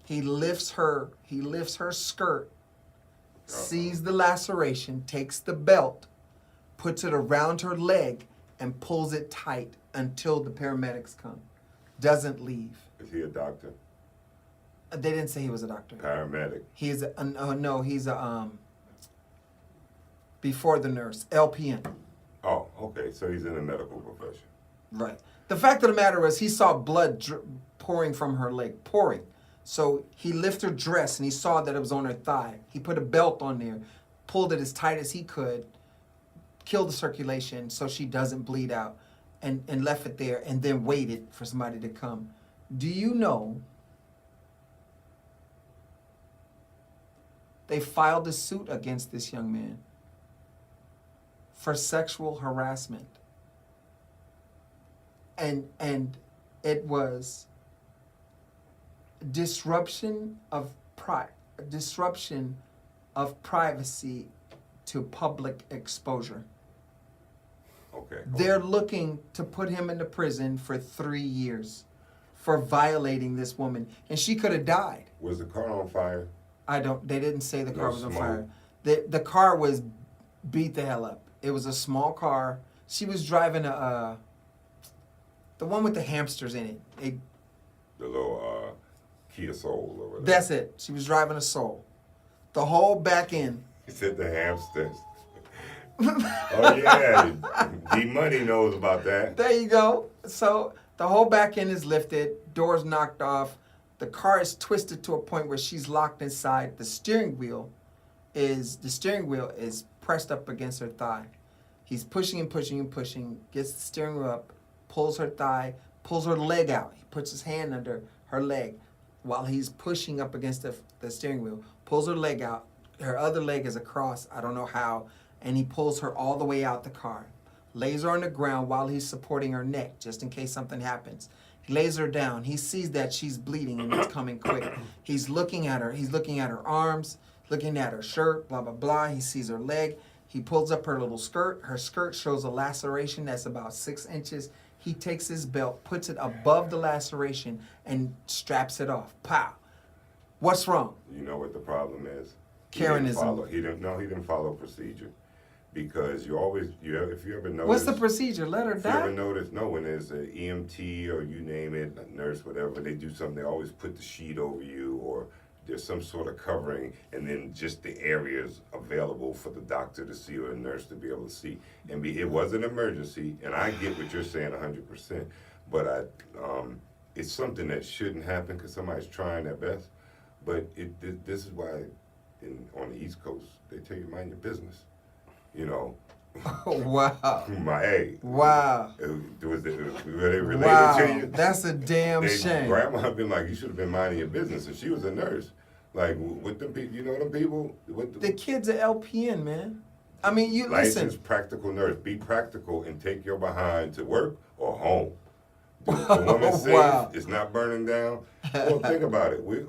He lifts her skirt, sees the laceration, takes the belt, puts it around her leg, and pulls it tight until the paramedics come. Doesn't leave. Is he a doctor? They didn't say he was a doctor. Paramedic. He's he's before the nurse, LPN. Oh, okay. So he's in the medical profession. Right. The fact of the matter is, he saw blood pouring from her leg, pouring. So he lifted her dress and he saw that it was on her thigh. He put a belt on there, pulled it as tight as he could, killed the circulation so she doesn't bleed out, and left it there, and then waited for somebody to come. Do you know they filed a suit against this young man for sexual harassment? And it was disruption of privacy to public exposure. Okay. They're looking to put him into prison for 3 years for violating this woman, and she could have died. Was the car on fire? They didn't say the car No was on smoke. fire. The car was beat the hell up. It was a small car. She was driving the one with the hamsters in it. The little Kia Soul or whatever. That's it. She was driving a Soul. The whole back end. He said the hamsters. Oh yeah, D Money knows about that. There you go. So the whole back end is lifted, doors knocked off. The car is twisted to a point where she's locked inside. The steering wheel is pressed up against her thigh. He's pushing and pushing and pushing, gets the steering wheel up, pulls her thigh, pulls her leg out. He puts his hand under her leg while he's pushing up against the steering wheel, pulls her leg out. Her other leg is across, I don't know how, and he pulls her all the way out the car. Lays her on the ground while he's supporting her neck, just in case something happens. He lays her down. He sees that she's bleeding and it's coming quick. He's looking at her. He's looking at her arms, looking at her shirt, blah, blah, blah. He sees her leg. He pulls up her little skirt. Her skirt shows a laceration that's about 6 inches. He takes his belt, puts it above the laceration, and straps it off. Pow. What's wrong? You know what the problem is? Karenism. He didn't follow procedure. Because if you ever notice. What's the procedure? Let her If you ever die? notice, no, when there's an EMT or you name it, a nurse, whatever, they do something, they always put the sheet over you or there's some sort of covering and then just the areas available for the doctor to see or a nurse to be able to see. And it was an emergency, and I get what you're saying 100%, but it's something that shouldn't happen because somebody's trying their best. But this is why on the East Coast, they tell you mind your business. You know. Wow. Hey. Wow. Were they related Wow. to you? That's a damn shame. Grandma had been like, you should have been minding your business. And she was a nurse. Like, with them people, you know them people? The kid's an LPN, man. I mean, you listen. Licensed practical nurse. Be practical and take your behind to work or home. The woman's safe. Wow. It's not burning down. Well, think about it. We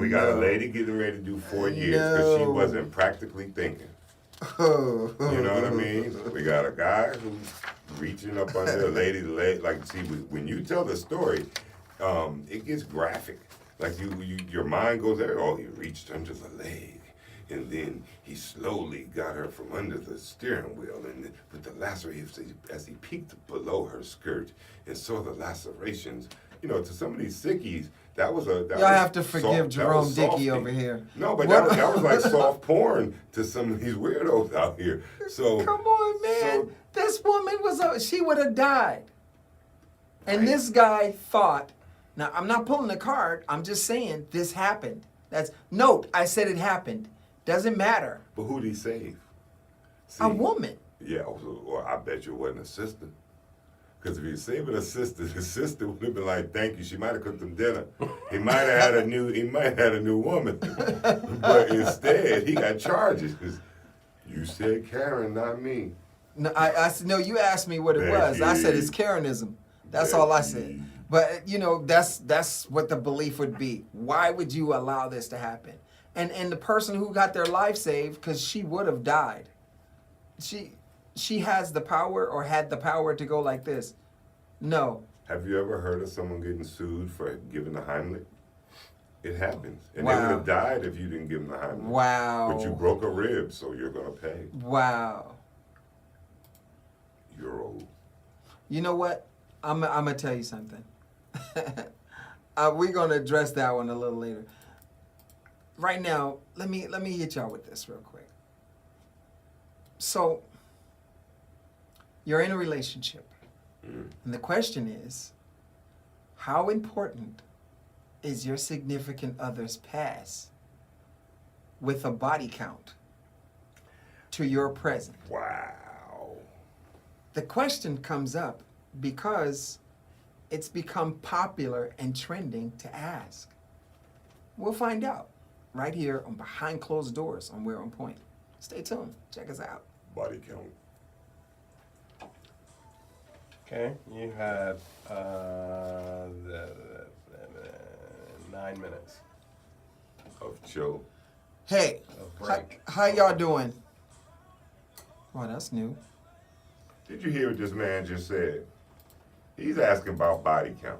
got a lady getting ready to do 4 years because she wasn't practically thinking. You know what I mean? We got a guy who's reaching up under a lady's leg. Like, see, when you tell the story, it gets graphic. Like your mind goes there. Oh, he reached under the leg. And then he slowly got her from under the steering wheel, and with the laceration, as he peeked below her skirt and saw the lacerations, you know, to some of these sickies, Y'all have to forgive Jerome Dickey over here. No, but that was like soft porn to some of these weirdos out here. So come on, man. This woman she would have died. And this guy thought, now I'm not pulling the card, I'm just saying this happened. Note, I said it happened. Doesn't matter. But who'd he save? See, A woman. Yeah, well, I bet you it wasn't a sister. Because if he saved a sister, the sister would have been like, "Thank you." She might have cooked him dinner. He might have had a new woman. But instead, he got charges. You said Karen, not me. No, I said, no, you asked me what it was. I said it's Karenism. That's all I said. But you know, that's what the belief would be. Why would you allow this to happen? And the person who got their life saved, because she would have died. She has the power or had the power to go like this. No. Have you ever heard of someone getting sued for giving the Heimlich? It happens. And Wow. they would have died if you didn't give them the Heimlich. Wow. But you broke a rib, so you're going to pay. Wow. You're old. You know what? I'm going to tell you something. We're going to address that one a little later. Right now, let me hit y'all with this real quick. So, You're in a relationship. And the question is, how important is your significant other's past with a body count to your present? Wow. The question comes up because it's become popular and trending to ask. We'll find out right here on Behind Closed Doors on We're On Point. Stay tuned. Check us out. Body count. Okay, you had 9 minutes. Of chill. Hey, Of how, break. how y'all doing? Oh, that's new. Did you hear what this man just said? He's asking about body count.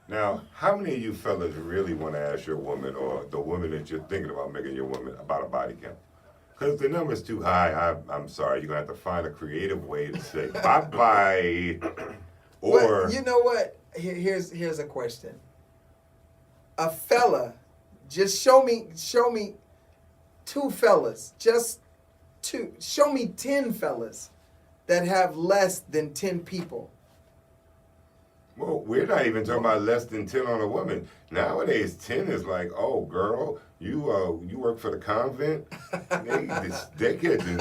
Now, how many of you fellas really want to ask your woman or the woman that you're thinking about making your woman about a body count? Because if the number's too high, I'm sorry, you're going to have to find a creative way to say bye-bye. Or, Well, you know what? Here's a question. A fella, just show me 2 fellas, just 2. Show me 10 fellas that have less than 10 people. well, we're not even talking about less than 10 on a woman. Nowadays, 10 is like, oh, girl, you work for the convent? They catching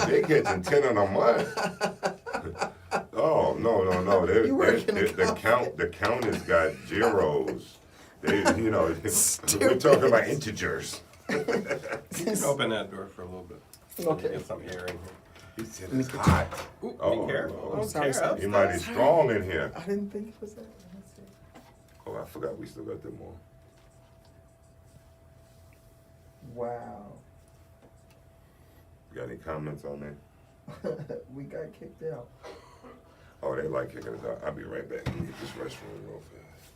10 in a month. Oh, no. The count has got zeros. We're talking about integers. You can open that door for a little bit. Okay. Get some air in here. He said it's hot. Ooh, Oh, be careful. Lord. Don't Sorry, tear sorry. up You might be stuff. strong in here. I didn't think it was that. Let's see. Oh, I forgot we still got them on. Wow. Got any comments on that? We got kicked out. Oh, they like kicking us out. I'll be right back. Let me get this restroom real fast.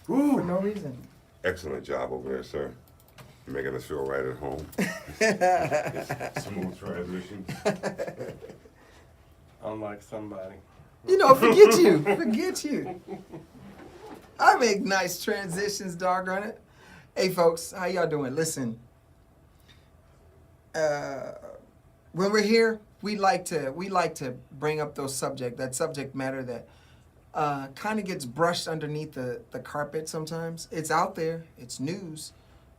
For Woo! no reason. Excellent job over there, sir. Making us feel right at home. Smooth transition. Unlike somebody. You know, forget you. Forget you. I make nice transitions, doggone it. Hey, folks, how y'all doing? Listen, when we're here, we like to bring up that subject matter that kind of gets brushed underneath the carpet sometimes. It's out there, it's news,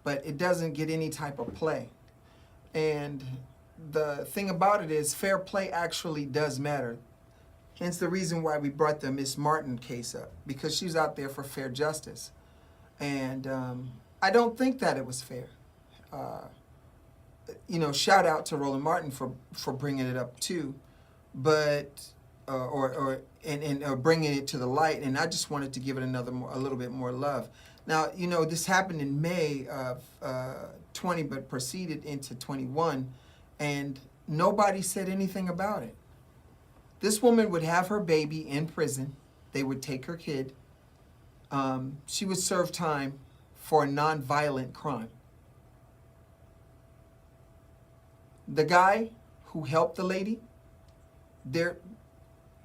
but it doesn't get any type of play. And the thing about it is fair play actually does matter. Hence the reason why we brought the Miss Martin case up, because she's out there for fair justice. And I don't think that it was fair. Shout out to Roland Martin for bringing it up too, but or bringing it to the light. And I just wanted to give it a little bit more love. Now, this happened in May of 20, but proceeded into 21, and nobody said anything about it. This woman would have her baby in prison. They would take her kid. She would serve time for a non-violent crime. The guy who helped the lady,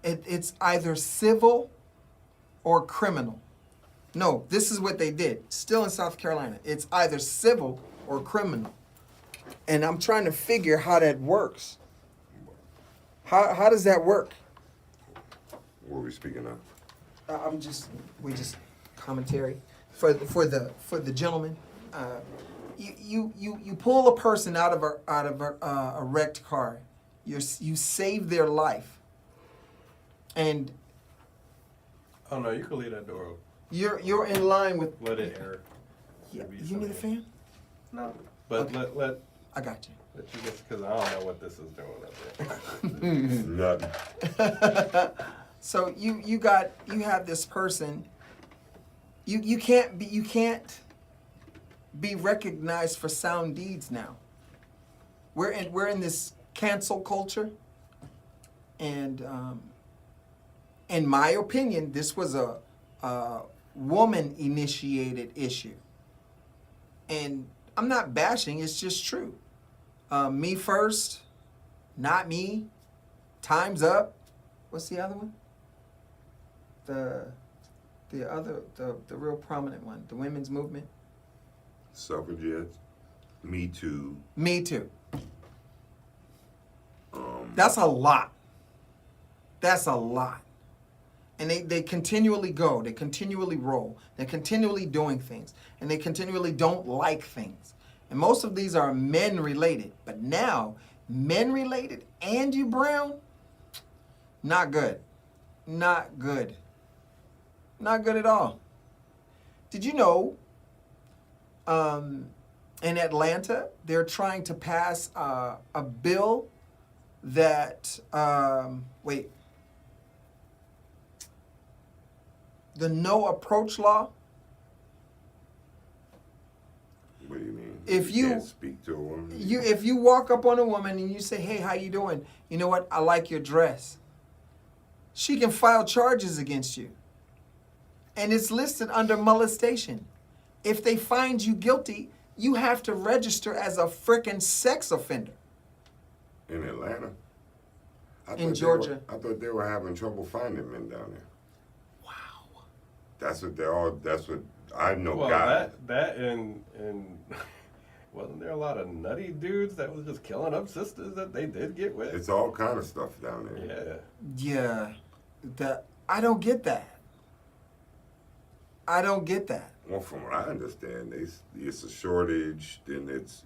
it's either civil or criminal. No, this is what they did. Still in South Carolina. It's either civil or criminal. And I'm trying to figure how that works. How does that work? What are we speaking of? We just commentary for the gentleman. You pull a person out of a wrecked car. You save their life, and Oh no, you can leave that door open. you're in line with. Let it air. Yeah, Should be you some need a air. fan? No. But Okay. let I got you. you get, because I don't know what this is doing up there. Nothing. So you have this person. You can't be recognized for sound deeds now. We're in this cancel culture, and in my opinion, this was a woman initiated issue, and I'm not bashing. It's just true. Me first, not me. Time's up. What's the other one? The real prominent one, the women's movement. Suffragettes. Me Too. Me too. That's a lot. That's a lot. And they continually go, they continually roll, they're continually doing things, and they continually don't like things. And most of these are men related. But now, men related and you brown, not good. Not good. Not good at all. Did you know in Atlanta, they're trying to pass a bill that, the no approach law? What do you mean? If you can't speak to a woman. if you walk up on a woman and you say, "Hey, how you doing? You know what? I like your dress." She can file charges against you. And it's listed under molestation. If they find you guilty, you have to register as a frickin' sex offender. In Atlanta. In Georgia. I thought they were having trouble finding men down there. Wow. That's what they're all. That's what I know. Well, guys. that and wasn't there a lot of nutty dudes that was just killing up sisters that they did get with? It's all kind of stuff down there. Yeah. Yeah. I don't get that. I don't get that. Well, from what I understand, it's a shortage. Then it's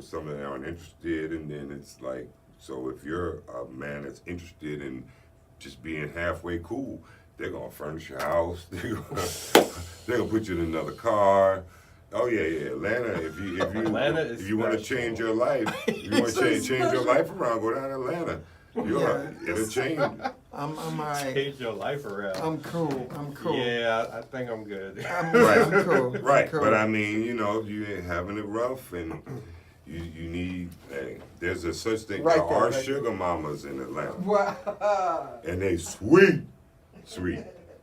some of them aren't interested, and then it's like, so if you're a man that's interested in just being halfway cool, they're gonna furnish your house. They're gonna put you in another car. Oh yeah. Atlanta. If you Atlanta is if you want to special. change your life, if you want to change your life around, go down to Atlanta. It'll change. I'm all right. Change your life around. I'm cool. Yeah, I think I'm good. I'm cool. Right, I'm cool. but I mean, you ain't having it rough, and you need. Hey, there's a such thing. Right There there, are right sugar mamas in Atlanta, Wow. and they sweet.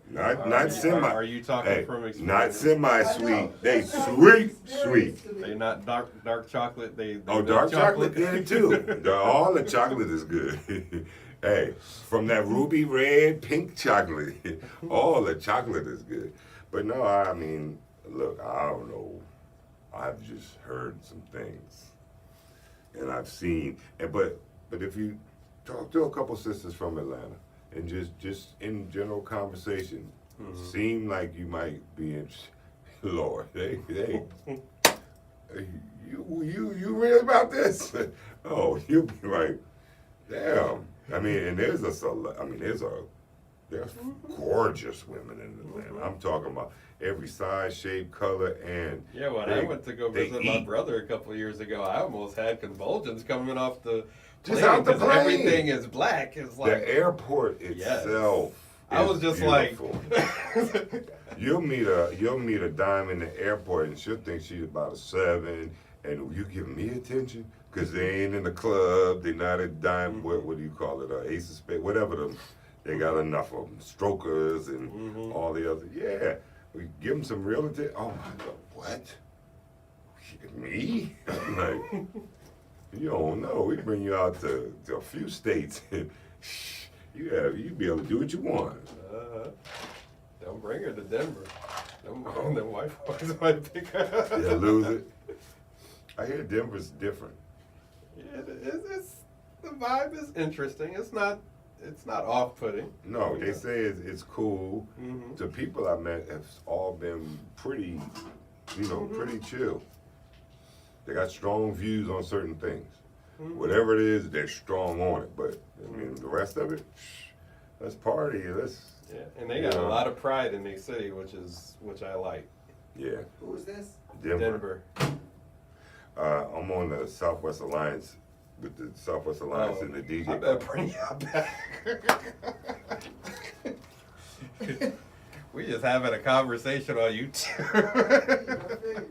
Not semi. Are you talking from experience? Not semi-sweet. They sweet. They not dark chocolate. They Oh, milk dark chocolate good too. All the chocolate is good. Hey, from that ruby red, pink chocolate, all the chocolate is good. But no, I mean, look, I don't know. I've just heard some things, and I've seen. But if you talk to a couple sisters from Atlanta, and just in general conversation, seem like you might be in. Lord, they you real about this? Oh, you'll be like, damn. I mean, and there's gorgeous women in Atlanta. I'm talking about every size, shape, color, and Yeah, when I went to go visit my brother a couple of years ago, I almost had convulsions coming off the Just plane out the 'cause plane. Everything is black. It's like the airport itself. I is was just beautiful. like, You'll meet a dime in the airport, and she'll think she's about a 7, and you give me attention because they ain't in the club. They're not a dime. What do you call it? Ace of spades, whatever them. They got enough of them. Strokers and all the other. Yeah, we give them some real attention. Oh my God, what? Me? I'm like, you don't know. We bring you out to a few states. You be able to do what you want. don't bring her to Denver. Them white boys might pick her up. They'll lose it. I hear Denver's different. Yeah, it's the vibe is interesting. It's not off-putting. No, they say it's cool. The people I met have all been pretty, pretty chill. They got strong views on certain things. Whatever it is, they're strong on it. But I mean, the rest of it, let's party. Yeah, and they got a lot of pride in their city, which I like. Yeah. Who is this? Denver. I'm on the Southwest Alliance with the Southwest Alliance and the DJ. I better bring y'all back. We just having a conversation on YouTube.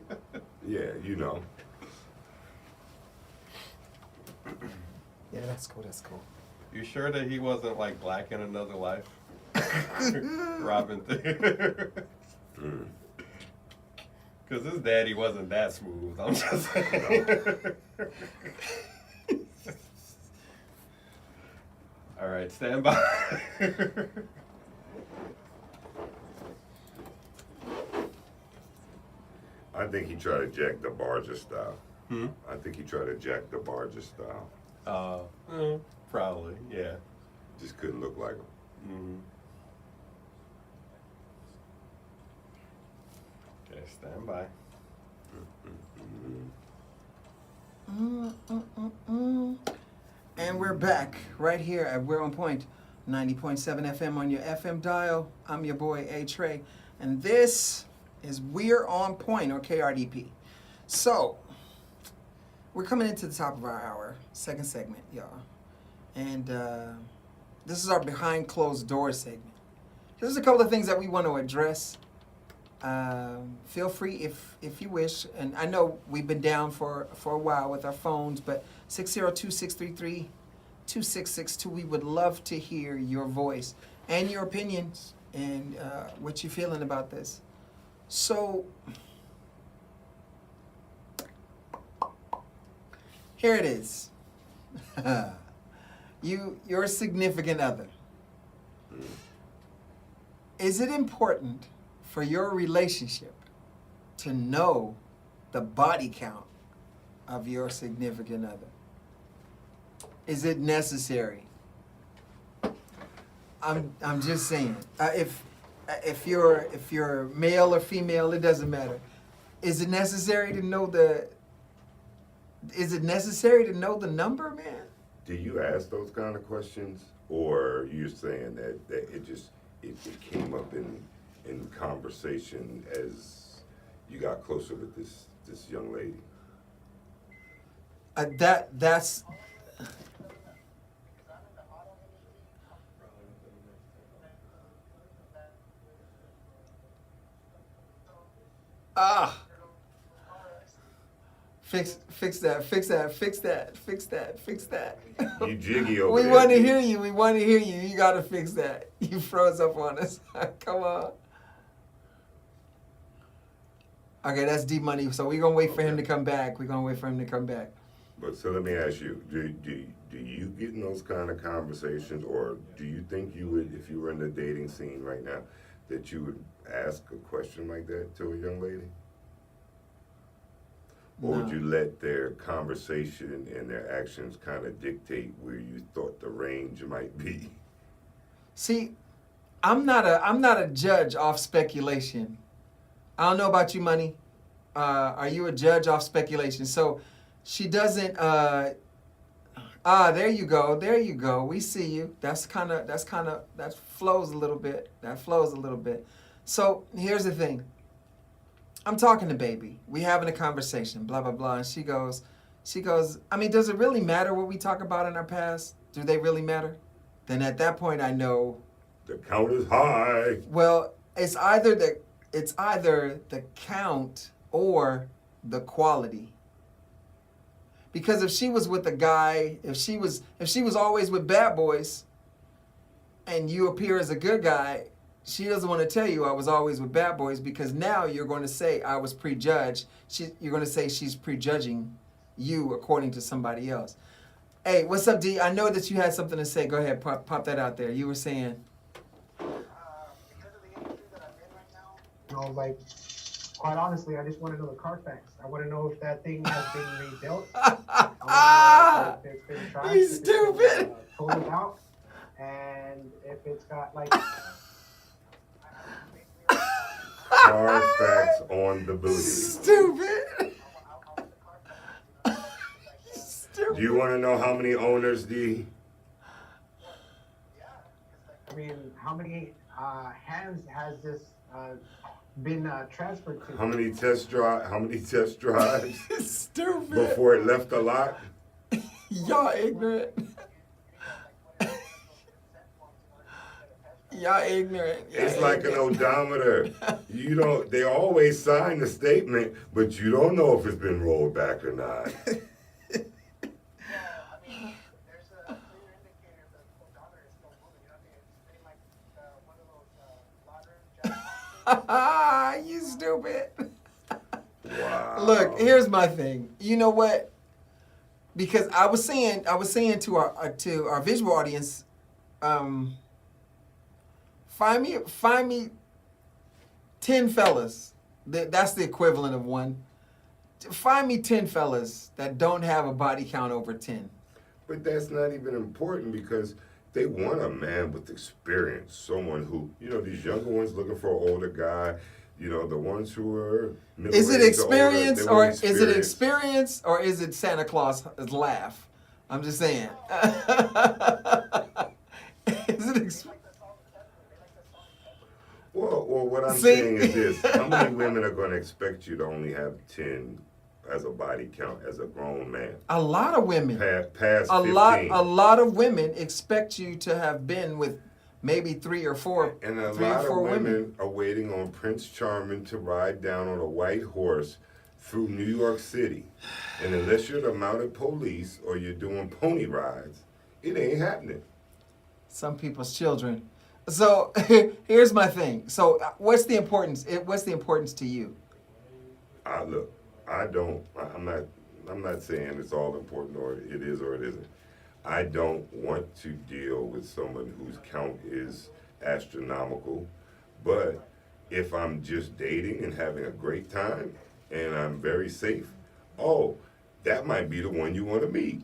Yeah, you know. Yeah, that's cool. You sure that he wasn't like black in another life? Robin thing. Because his daddy wasn't that smooth. I'm just saying. All right, stand by. I think he tried to jack the Barger style. I think he tried to jack the Barger style. Probably, yeah. Just couldn't look like him. Mm-hmm. Okay, stand by. And we're back right here at We're On Point, 90.7 FM on your FM dial. I'm your boy A Trey, and this is We're On Point on KRDP. So, we're coming into the top of our hour, second segment, y'all. And this is our behind closed doors segment. There's a couple of things that we want to address. Feel free if you wish, and I know we've been down for a while with our phones, but 602-633-2662, we would love to hear your voice and your opinions and what you're feeling about this. So, here it is. Your significant other. Is it important for your relationship to know the body count of your significant other? Is it necessary? I'm just saying. If you're male or female, it doesn't matter. Is it necessary to know the? Is it necessary to know the number, man? Do you ask those kind of questions, or you're saying that it came up in conversation as you got closer with this young lady? That's. Fix that. You jiggy over We there. want to hear you. We want to hear you. You got to fix that. You froze up on us. Come on. Okay, that's deep money. So we're going to wait for him to come back. But so let me ask you, do you get in those kind of conversations, or do you think you would, if you were in the dating scene right now, that you would ask a question like that to a young lady? Or would you let their conversation and their actions kind of dictate where you thought the range might be? See, I'm not a judge off speculation. I don't know about you, Money. Are you a judge off speculation? So she doesn't. There you go. We see you. That flows a little bit. So here's the thing. I'm talking to baby. We having a conversation, blah, blah, blah. And she goes, I mean, does it really matter what we talk about in our past? Do they really matter? Then at that point I know. The count is high. Well, it's either the count or the quality. Because if she was with a guy, if she was always with bad boys and you appear as a good guy, she doesn't want to tell you I was always with bad boys, because now you're going to say I was prejudged. You're going to say she's prejudging you according to somebody else. Hey, what's up, D? I know that you had something to say. Go ahead, pop that out there. You were saying. Because of the industry that I'm in right now, like, quite honestly, I just want to know the Carfax. I want to know if that thing has been rebuilt. I want to know if it's been trashed. You stupid. Totaled out, and if it's got like. Carfax on the booty. Stupid. Do you want to know how many owners, D? I mean, how many hands has this been transferred to? How many test drives Stupid. before it left the lot? Y'all ignorant. Y'all ignorant. It's like an odometer. They always sign the statement, but you don't know if it's been rolled back or not. There's a clear indicator that the odometer is still moving. You know what I mean? It's like one of those lottery jackpots. You stupid. Wow. Look, here's my thing. You know what? Because I was saying to our visual audience, find me 10 fellas. That's the equivalent of one. Find me 10 fellas that don't have a body count over 10. But that's not even important, because They want a man with experience, someone who, these younger ones looking for an older guy, the ones who are Is it experience older, or is it experience or is it Santa Claus' laugh? I'm just saying. Is it Well, what I'm See? saying is this: how many women are going to expect you to only have 10 as a body count as a grown man? A lot of women. Past 15. A lot of women expect you to have been with maybe 3 or 4, And a 3 or lot 4 of women. women are waiting on Prince Charming to ride down on a white horse through New York City. And unless you're the mounted police or you're doing pony rides, it ain't happening. Some people's children. So here's my thing. So what's the importance? What's the importance to you? Look, I'm not saying it's all important or it is or it isn't. I don't want to deal with someone whose count is astronomical, but if I'm just dating and having a great time and I'm very safe, that might be the one you want to meet,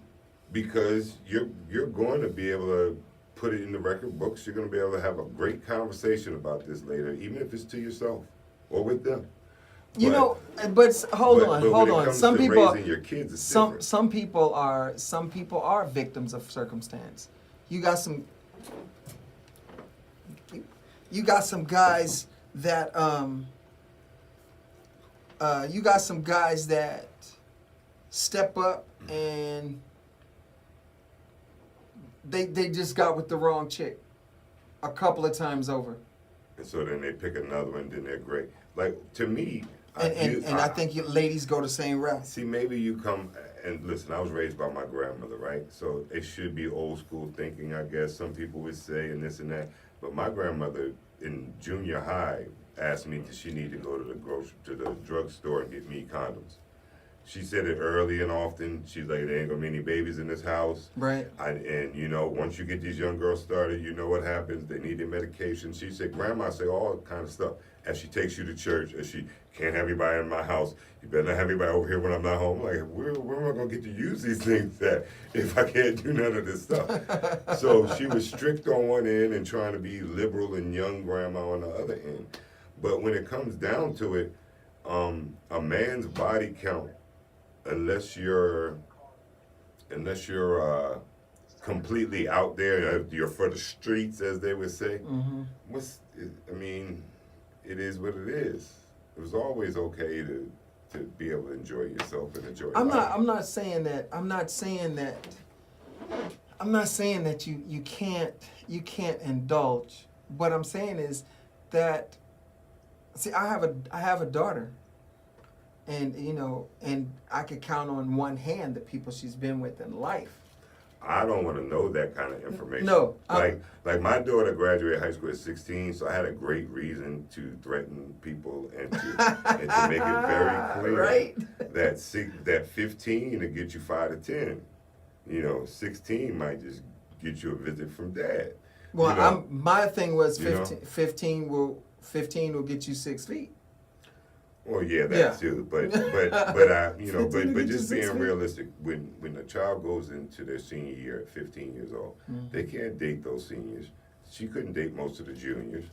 because you're going to be able to put it in the record books. You're going to be able to have a great conversation about this later, even if it's to yourself or with them. But hold on. Some people, raising your kids is some people are victims of circumstance. You got some guys that step up and they just got with the wrong chick a couple of times over. And so then they pick another one, then they're great. Like, to me, I think you ladies go the same route. See, maybe you come, and listen, I was raised by my grandmother, right? So it should be old school thinking, I guess. Some people would say, and this and that. But my grandmother in junior high asked me that she needed to go to the drugstore and get me condoms. She said it early and often. She's like, there ain't gonna be any babies in this house. Right. Once you get these young girls started, you know what happens. They need their medication. She said, Grandma say all kind of stuff. As she takes you to church, as she can't have anybody in my house. You better not have anybody over here when I'm not home. I'm like, where am I gonna get to use these things at if I can't do none of this stuff? So she was strict on one end and trying to be liberal and young grandma on the other end. But when it comes down to it, a man's body count, unless you're completely out there, you're for the streets, as they would say. Mm-hmm. It is what it is. It was always okay to be able to enjoy yourself and enjoy. I'm life. not saying that you can't indulge. What I'm saying is that, see, I have a daughter, and I could count on one hand the people she's been with in life. I don't want to know that kind of information. No. Like my daughter graduated high school at 16, so I had a great reason to threaten people and to make it very clear right? that 15 to get you 5 to 10. 16 might just get you a visit from dad. Well, my thing was 15 15 will get you 6 feet. Well, yeah, that too. But just being realistic, when a child goes into their senior year at 15 years old, they can't date those seniors. She couldn't date most of the juniors,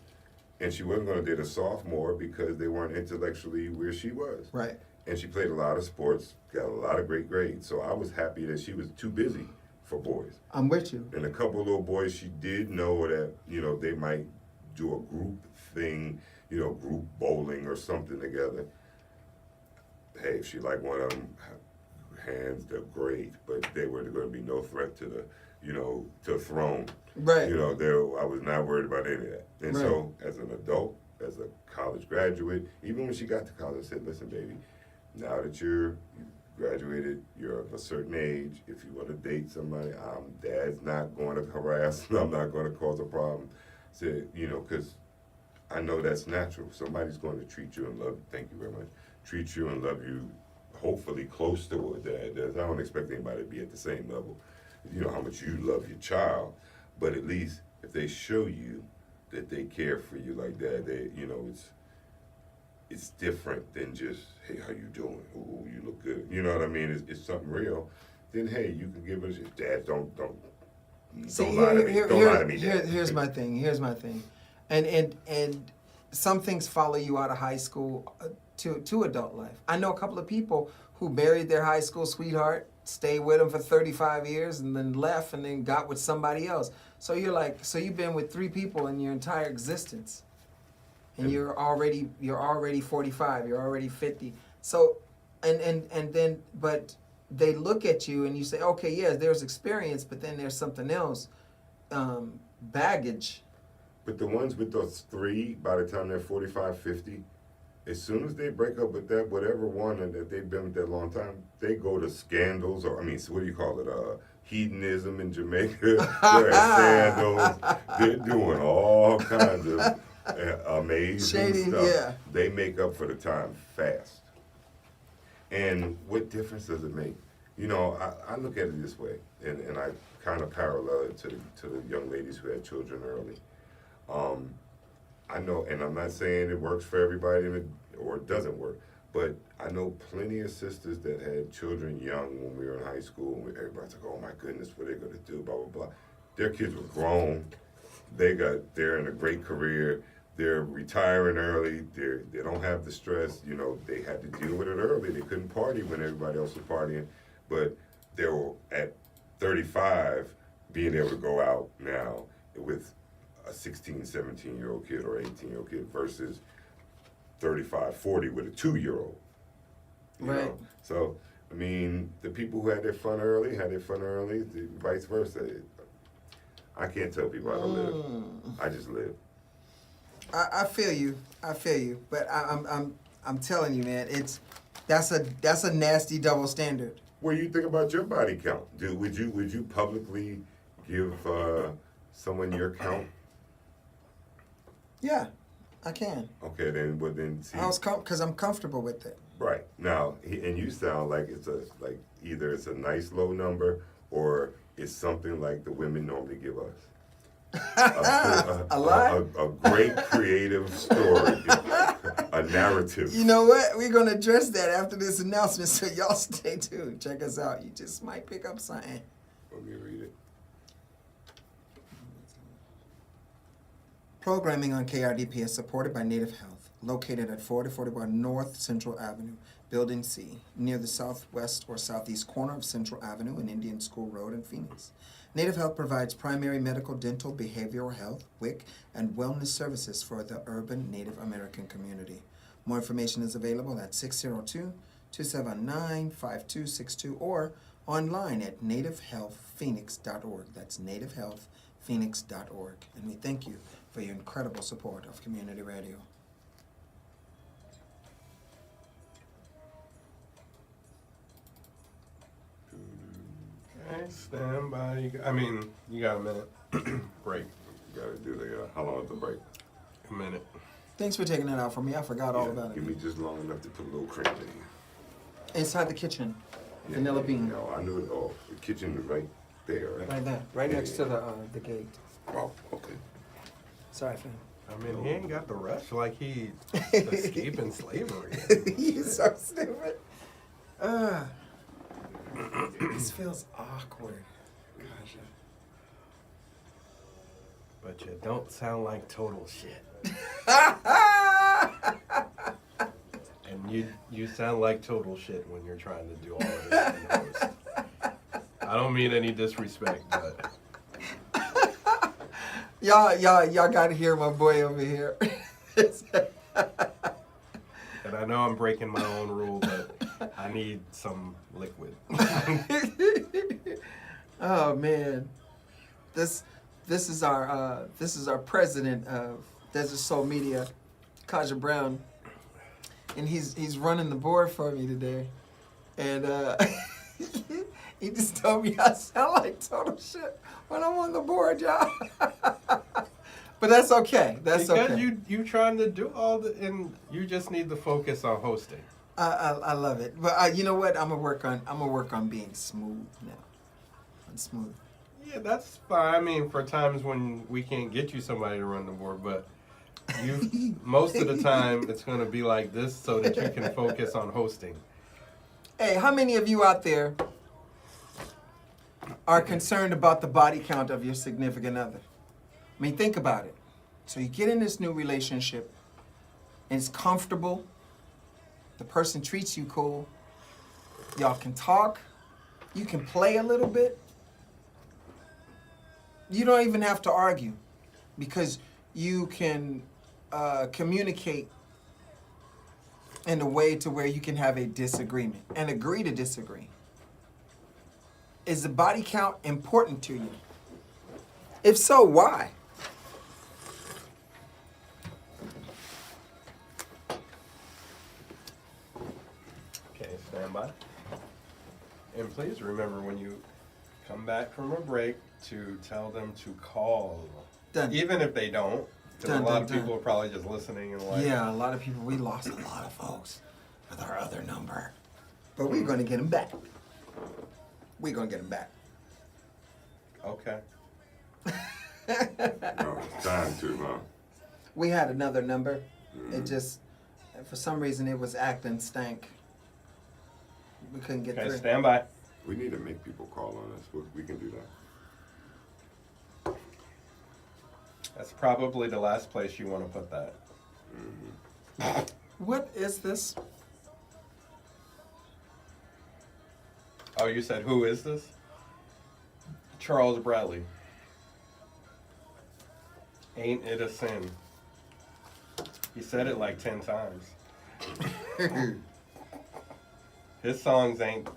and she wasn't going to date a sophomore because they weren't intellectually where she was. Right. And she played a lot of sports, got a lot of great grades. So I was happy that she was too busy for boys. I'm with you. And a couple of little boys, she did know that, they might do a group thing, group bowling or something together. Hey, if she liked one of them, hands, they're great, but they were going to be no threat to to the throne. Right. I was not worried about any of that. And Right. so, as an adult, as a college graduate, even when she got to college, I said, listen, baby, now that you graduated, you're of a certain age. If you want to date somebody, Dad's not going to harass. I'm not going to cause a problem. Said, because I know that's natural. Somebody's going to treat you and love you. Thank you very much. Treat you and love you, hopefully close to what Dad does. I don't expect anybody to be at the same level. How much you love your child, but at least if they show you that they care for you like that, it's different than just, hey, how you doing? Ooh, you look good. You know what I mean? It's something real. Then hey, you can give us. Dad, don't See, Don't lie to me. Don't lie to me, Dad. here's my thing. Here's my thing, and some things follow you out of high school to adult life. I know a couple of people who married their high school sweetheart, stayed with them for 35 years, and then left, and then got with somebody else. So you're like, so you've been with 3 people in your entire existence, and you're already 45. You're already 50. So, and then, but they look at you and you say, okay, yes, there's experience, but then there's something else, baggage. But the ones with those 3, by the time they're 45, 50, as soon as they break up with that, whatever one that they've been with that long time, they go to scandals, or, I mean, so what do you call it, hedonism in Jamaica. They're at sandals. They're doing all kinds of amazing Shady, stuff. yeah. They make up for the time fast. And what difference does it make? You know, I look at it this way, and I kind of parallel it to the young ladies who had children early. I know, and I'm not saying it works for everybody or it doesn't work, but I know plenty of sisters that had children young when we were in high school, and everybody's like, oh my goodness, what are they going to do, blah, blah, blah. Their kids were grown. They're in a great career. They're retiring early. They don't have the stress. You know, they had to deal with it early. They couldn't party when everybody else was partying, but they were at 35 being able to go out now with a 16, 17-year-old kid or 18-year-old kid versus 35, 40 with a 2-year-old. Right. Know? So, I mean, the people who had their fun early, vice versa. I can't tell people how to live. I just live. I feel you, but I'm telling you, man, that's a nasty double standard. What do you think about your body count? Would you publicly give someone your count? Yeah, I can. Okay, then see. Because I'm comfortable with it. Right now, and you sound like either it's a nice low number or it's something like the women normally give us. A lie? A great creative story, a narrative. You know what? We're going to address that after this announcement, so y'all stay tuned. Check us out. You just might pick up something. Let me read it. Programming on KRDP is supported by Native Health, located at 4041 North Central Avenue, Building C, near the southwest or southeast corner of Central Avenue and Indian School Road in Phoenix. Native Health provides primary medical, dental, behavioral health, WIC, and wellness services for the urban Native American community. More information is available at 602-279-5262 or online at nativehealthphoenix.org. That's nativehealthphoenix.org. And we thank you for your incredible support of community radio. Okay, stand by. I mean, you got a minute. Break. You gotta do how long is the break? A minute. Thanks for taking that out for me. I forgot all about Give it. me just long enough to put a little cream in here. Inside the kitchen, vanilla bean. No, I knew it. Oh, the kitchen is right there. Right there, right next to the gate. Oh, okay. Sorry, fam. I mean, he ain't got the rush like he escaping slavery. You're so stupid. This feels awkward. Gosh. But you don't sound like total shit. And you sound like total shit when you're trying to do all of this and host. I don't mean any disrespect, but Y'all gotta hear my boy over here. and I know I'm breaking my own rule, but I need some liquid. Oh man, this is our president of Desert Soul Media, Kaja Brown, and he's running the board for me today, and he just told me I sound like total shit when I'm on the board, y'all. But that's okay. That's because okay. you trying to do all the, and you just need to focus on hosting. I love it, but you know what? I'm gonna work on being smooth now. I'm smooth. Yeah, that's fine. I mean, for times when we can't get you somebody to run the board, but you most of the time it's gonna be like this so that you can focus on hosting. Hey, how many of you out there are concerned about the body count of your significant other. I mean, think about it. So you get in this new relationship, and it's comfortable. The person treats you cool. Y'all can talk. You can play a little bit. You don't even have to argue because you can communicate in a way to where you can have a disagreement and agree to disagree. Is the body count important to you? If so, why? Okay, stand by. And please remember when you come back from a break to tell them to call. Done. Even if they don't. Because Dun, a lot dun, of people dun. are probably just listening and like, Yeah, a lot of people, we lost a lot of folks with our other number. But we're going to get them back. We're going to get them back. okay. No, it's time to, huh? We had another number. It just, for some reason, it was acting stank. We couldn't get Okay, through. stand by. We need to make people call on us. We can do that. That's probably the last place you want to put that. What is this? Oh, you said, who is this? Charles Bradley. Ain't it a sin? He said it like 10 times. His songs ain't...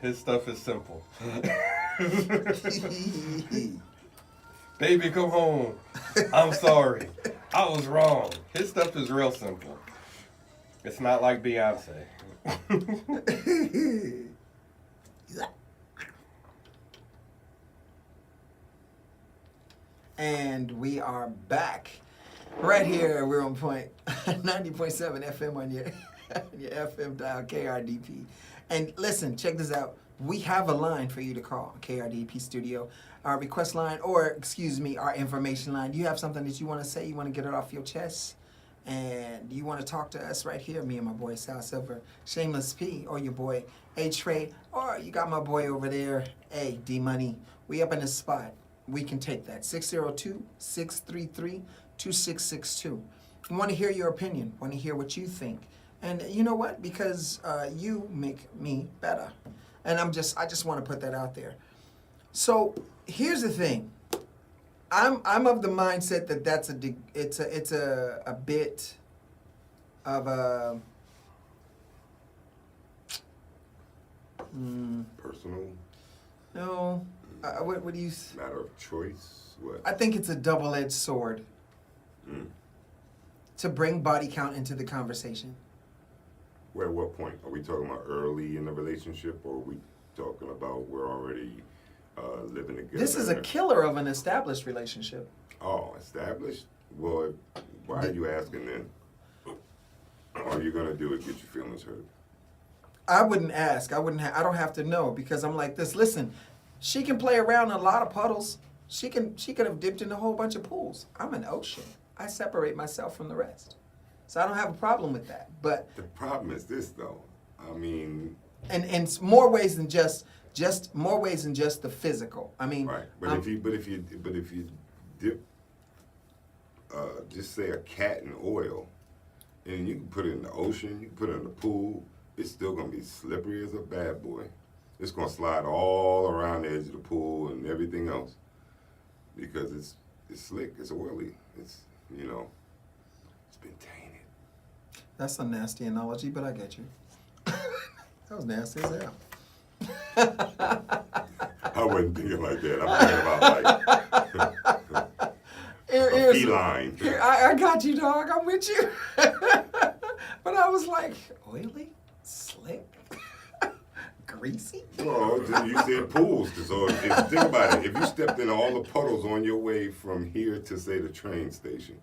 his stuff is simple. Baby, come home. I'm sorry. I was wrong. His stuff is real simple. It's not like Beyonce. And we are back. Right here, we're on point 90.7 FM on your FM dial, KRDP. And listen, check this out. We have a line for you to call, KRDP Studio, our request line, or excuse me, our information line. You have something that you want to say, you want to get it off your chest, and you want to talk to us right here, me and my boy Sal Silver, Shameless P, or your boy A-Trade, or you got my boy over there, A, D-Money. We up in the spot. We can take that. 602-633-2662. We want to hear your opinion. Want to hear what you think. And you know what? Because you make me better. And I just want to put that out there. So here's the thing. I'm of the mindset that it's a bit of a Personal no. What do you? matter of choice. What? I think it's a double-edged sword to bring body count into the conversation. Where? At what point? Are we talking about early in the relationship, or are we talking about we're already living together? This is a killer of an established relationship. Oh, established? Well, why are you asking then? All you're gonna do is get your feelings hurt. I wouldn't ask. I don't have to know because I'm like this. Listen, she can play around in a lot of puddles. She could have dipped in a whole bunch of pools. I'm an ocean. I separate myself from the rest. So I don't have a problem with that. But The problem is this, though. I mean, and more ways than just more ways than just the physical. I mean, right? But if you dip, just say a cat in oil, and you can put it in the ocean, you can put it in the pool, it's still gonna be slippery as a bad boy. It's gonna slide all around the edge of the pool and everything else because it's slick, it's oily, it's it's been tainted. that's a nasty analogy, but I get you. That was nasty as hell. I wasn't thinking like that. I'm thinking about like a feline. I got you, dog. I'm with you. But I was like, oily, slick, greasy. Well, you said pools. So think about it. If you stepped in all the puddles on your way from here to, say, the train station,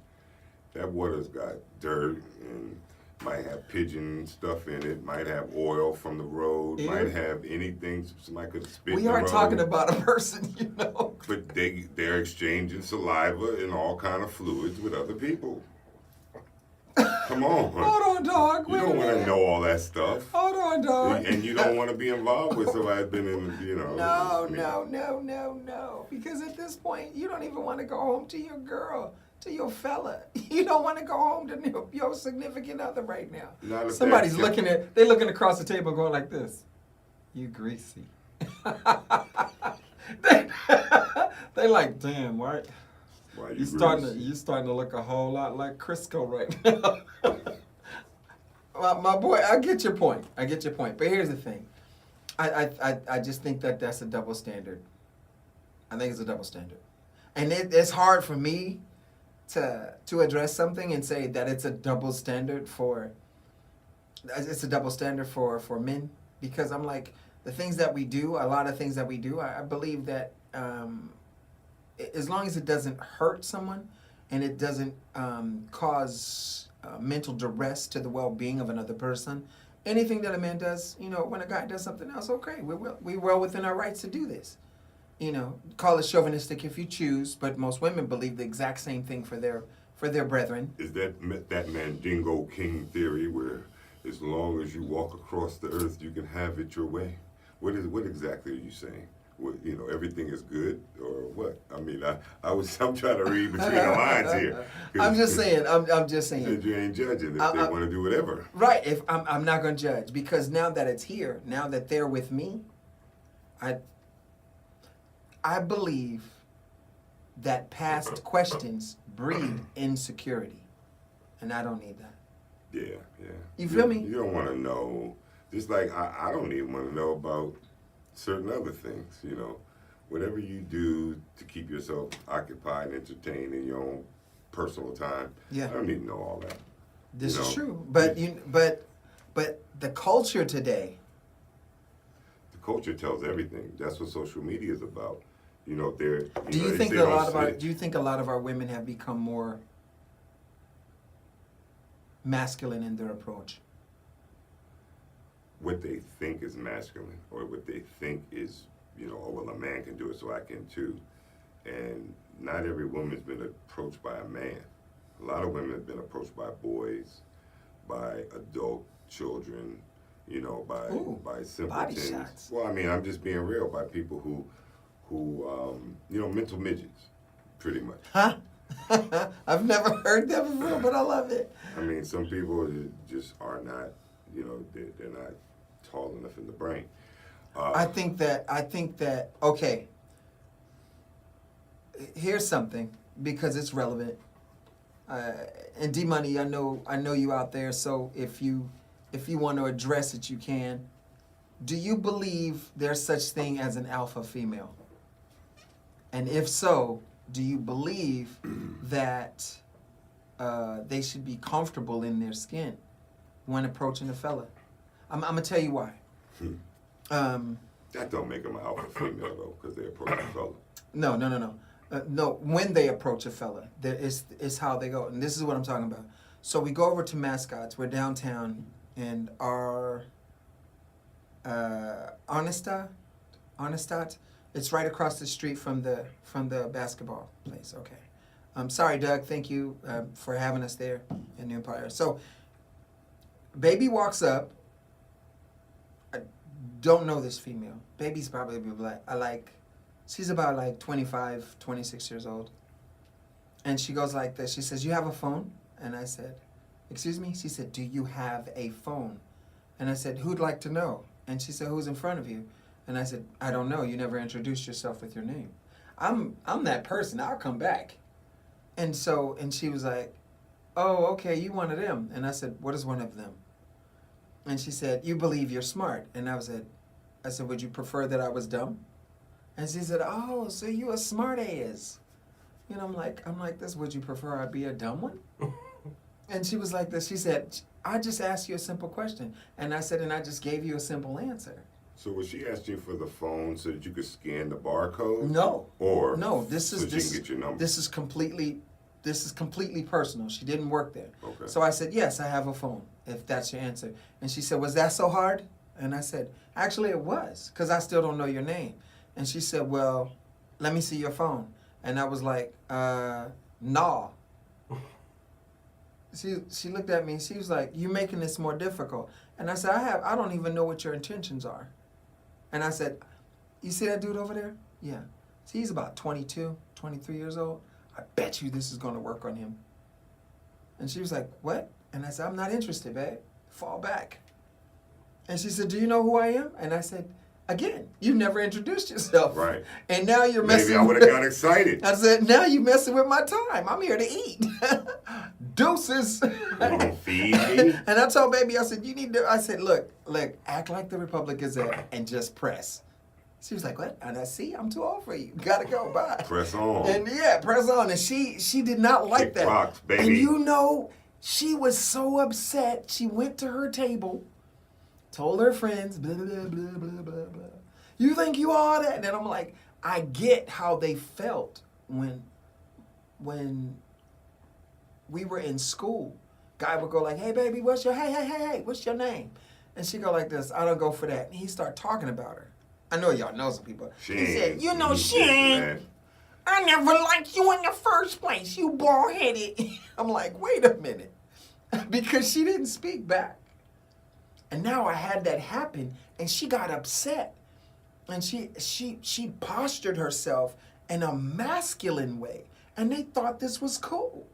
that water's got dirt and might have pigeon stuff in it, might have oil from the road, Ew. might have anything somebody could spit in We the aren't road. talking about a person, But they're exchanging saliva and all kind of fluids with other people. Come on. Hold on, dog. You Wait a don't want to minute. know all that stuff. Hold on, dog. And you don't want to be involved with somebody that's been in, you know. No, I mean, no. Because at this point, you don't even want to go home to your girl, to your fella. You don't want to go home to your significant other right now. Not if Somebody's they're they're looking across the table going like this. You greasy. they like, damn, right? Why You starting to look a whole lot like Crisco right now. my boy, I get your point. But here's the thing. I just think that that's a double standard. I think it's a double standard. And it's hard for me to address something and say that it's a double standard for men, because I'm like, the things that we do, a lot of things that we do, I believe that as long as it doesn't hurt someone and it doesn't cause mental duress to the well-being of another person, anything that a man does, you know, when a guy does something else, okay, we're well within our rights to do this. You know, call it chauvinistic if you choose, but most women believe the exact same thing for their brethren. Is that Mandingo King theory where as long as you walk across the earth, you can have it your way? What exactly are you saying? What, you know, everything is good, or what? I mean, I'm trying to read between the lines here. I'm just saying. You ain't judging if they want to do whatever. Right. If I'm not going to judge, because now that it's here, now that they're with me, I believe that past questions breed insecurity, and I don't need that. Yeah. You feel me? You don't want to know. Just like I don't even want to know about certain other things, you know. Whatever you do to keep yourself occupied and entertained in your own personal time, Yeah. I don't need to know all that. This You is know, true, but the culture today. The culture tells everything. That's what social media is about. You know, Do you think a lot of our women have become more masculine in their approach? What they think is masculine, or what they think is, you know, oh, well, a man can do it, so I can too. And not every woman's been approached by a man. A lot of women have been approached by boys, by adult children, you know, by simpletons. Body shots. Well, I mean, I'm just being real, by people who you know, mental midgets, pretty much. Huh? I've never heard that before, but I love it. I mean, some people just are not, you know, they're not tall enough in the brain. I think that, okay, here's something, because it's relevant. And D-Money, I know you out there, so if you want to address it, you can. Do you believe there's such thing as an alpha female? And if so, do you believe that they should be comfortable in their skin when approaching a fella? I'm going to tell you why. That don't make them an alpha female, though, because they approach a fella. No. No, when they approach a fella, it's how they go. And this is what I'm talking about. So we go over to Mascots. We're downtown, and our Honestat, it's right across the street from the basketball place. Okay. Sorry, Doug. Thank you for having us there in the Empire. So, baby walks up. I don't know this female. Baby's probably black. She's about like 25, 26 years old. And she goes like this. She says, "You have a phone?" And I said, "Excuse me?" She said, "Do you have a phone?" And I said, "Who'd like to know?" And she said, "Who's in front of you?" And I said, "I don't know. You never introduced yourself with your name." I'm that person. I'll come back. And she was like, "Oh, okay, you one of them." And I said, "What is one of them?" And she said, "You believe you're smart." And I said, "Would you prefer that I was dumb?" And she said, "Oh, so you a smart ass." You know, I'm like this, "Would you prefer I be a dumb one?" And she was like this. She said, "I just asked you a simple question." And I said, "And I just gave you a simple answer." So was she asking you for the phone so that you could scan the barcode? No. Or no, this so she can get your number? This is completely personal. She didn't work there. Okay. So I said, "Yes, I have a phone, if that's your answer." And she said, "Was that so hard?" And I said, "Actually, it was, because I still don't know your name." And she said, "Well, let me see your phone." And I was like, "No." she looked at me and she was like, "You're making this more difficult." And I said, I don't even know what your intentions are. And I said, "You see that dude over there? Yeah. See, he's about 22, 23 years old. I bet you this is going to work on him." And she was like, "What?" And I said, "I'm not interested, babe. Fall back." And she said, "Do you know who I am?" And I said, "Again, you never introduced yourself. Right. And now you're messing Maybe I would have got excited. I said, "Now you messing with my time. I'm here to eat." Deuces. Gonna feed me? And I told baby, I said, "You need to," I said, look, act like the Republic Gazette and just press. She was like, "What?" And I see, I'm too old for you. Gotta go, bye. Press on. And yeah, press on. And she did not like Kick that. rocks, baby. And you know, she was so upset. She went to her table, told her friends, blah, blah, blah, blah, blah, blah. "You think you all that?" And I'm like, I get how they felt when we were in school. Guy would go like, "Hey baby, hey, what's your name?" And she go like this, "I don't go for that." And he start talking about her. I know y'all know some people. He said, "You know, Shane, I never liked you in the first place. You bald-headed." I'm like, wait a minute. Because she didn't speak back. And now I had that happen, and she got upset. And she postured herself in a masculine way. And they thought this was cool.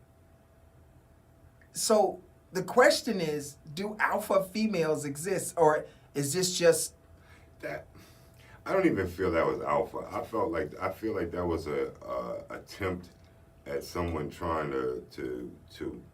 So the question is, do alpha females exist? Or is this just... That I don't even feel that was alpha. I feel like that was a attempt at someone trying to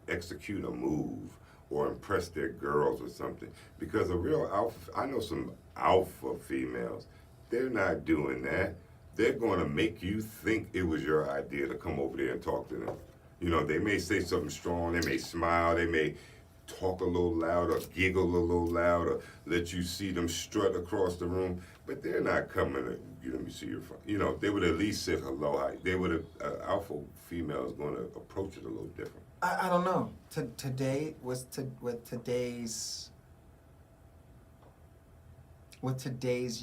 execute a move or impress their girls or something. Because a real alpha, I know some alpha females, they're not doing that. They're going to make you think it was your idea to come over there and talk to them. You know, they may say something strong, they may smile, they may talk a little louder, giggle a little louder, let you see them strut across the room, but they're not coming to, let me see your phone. You know, they would at least say hello. They would have, alpha female is going to approach it a little different. I don't know. Today with today's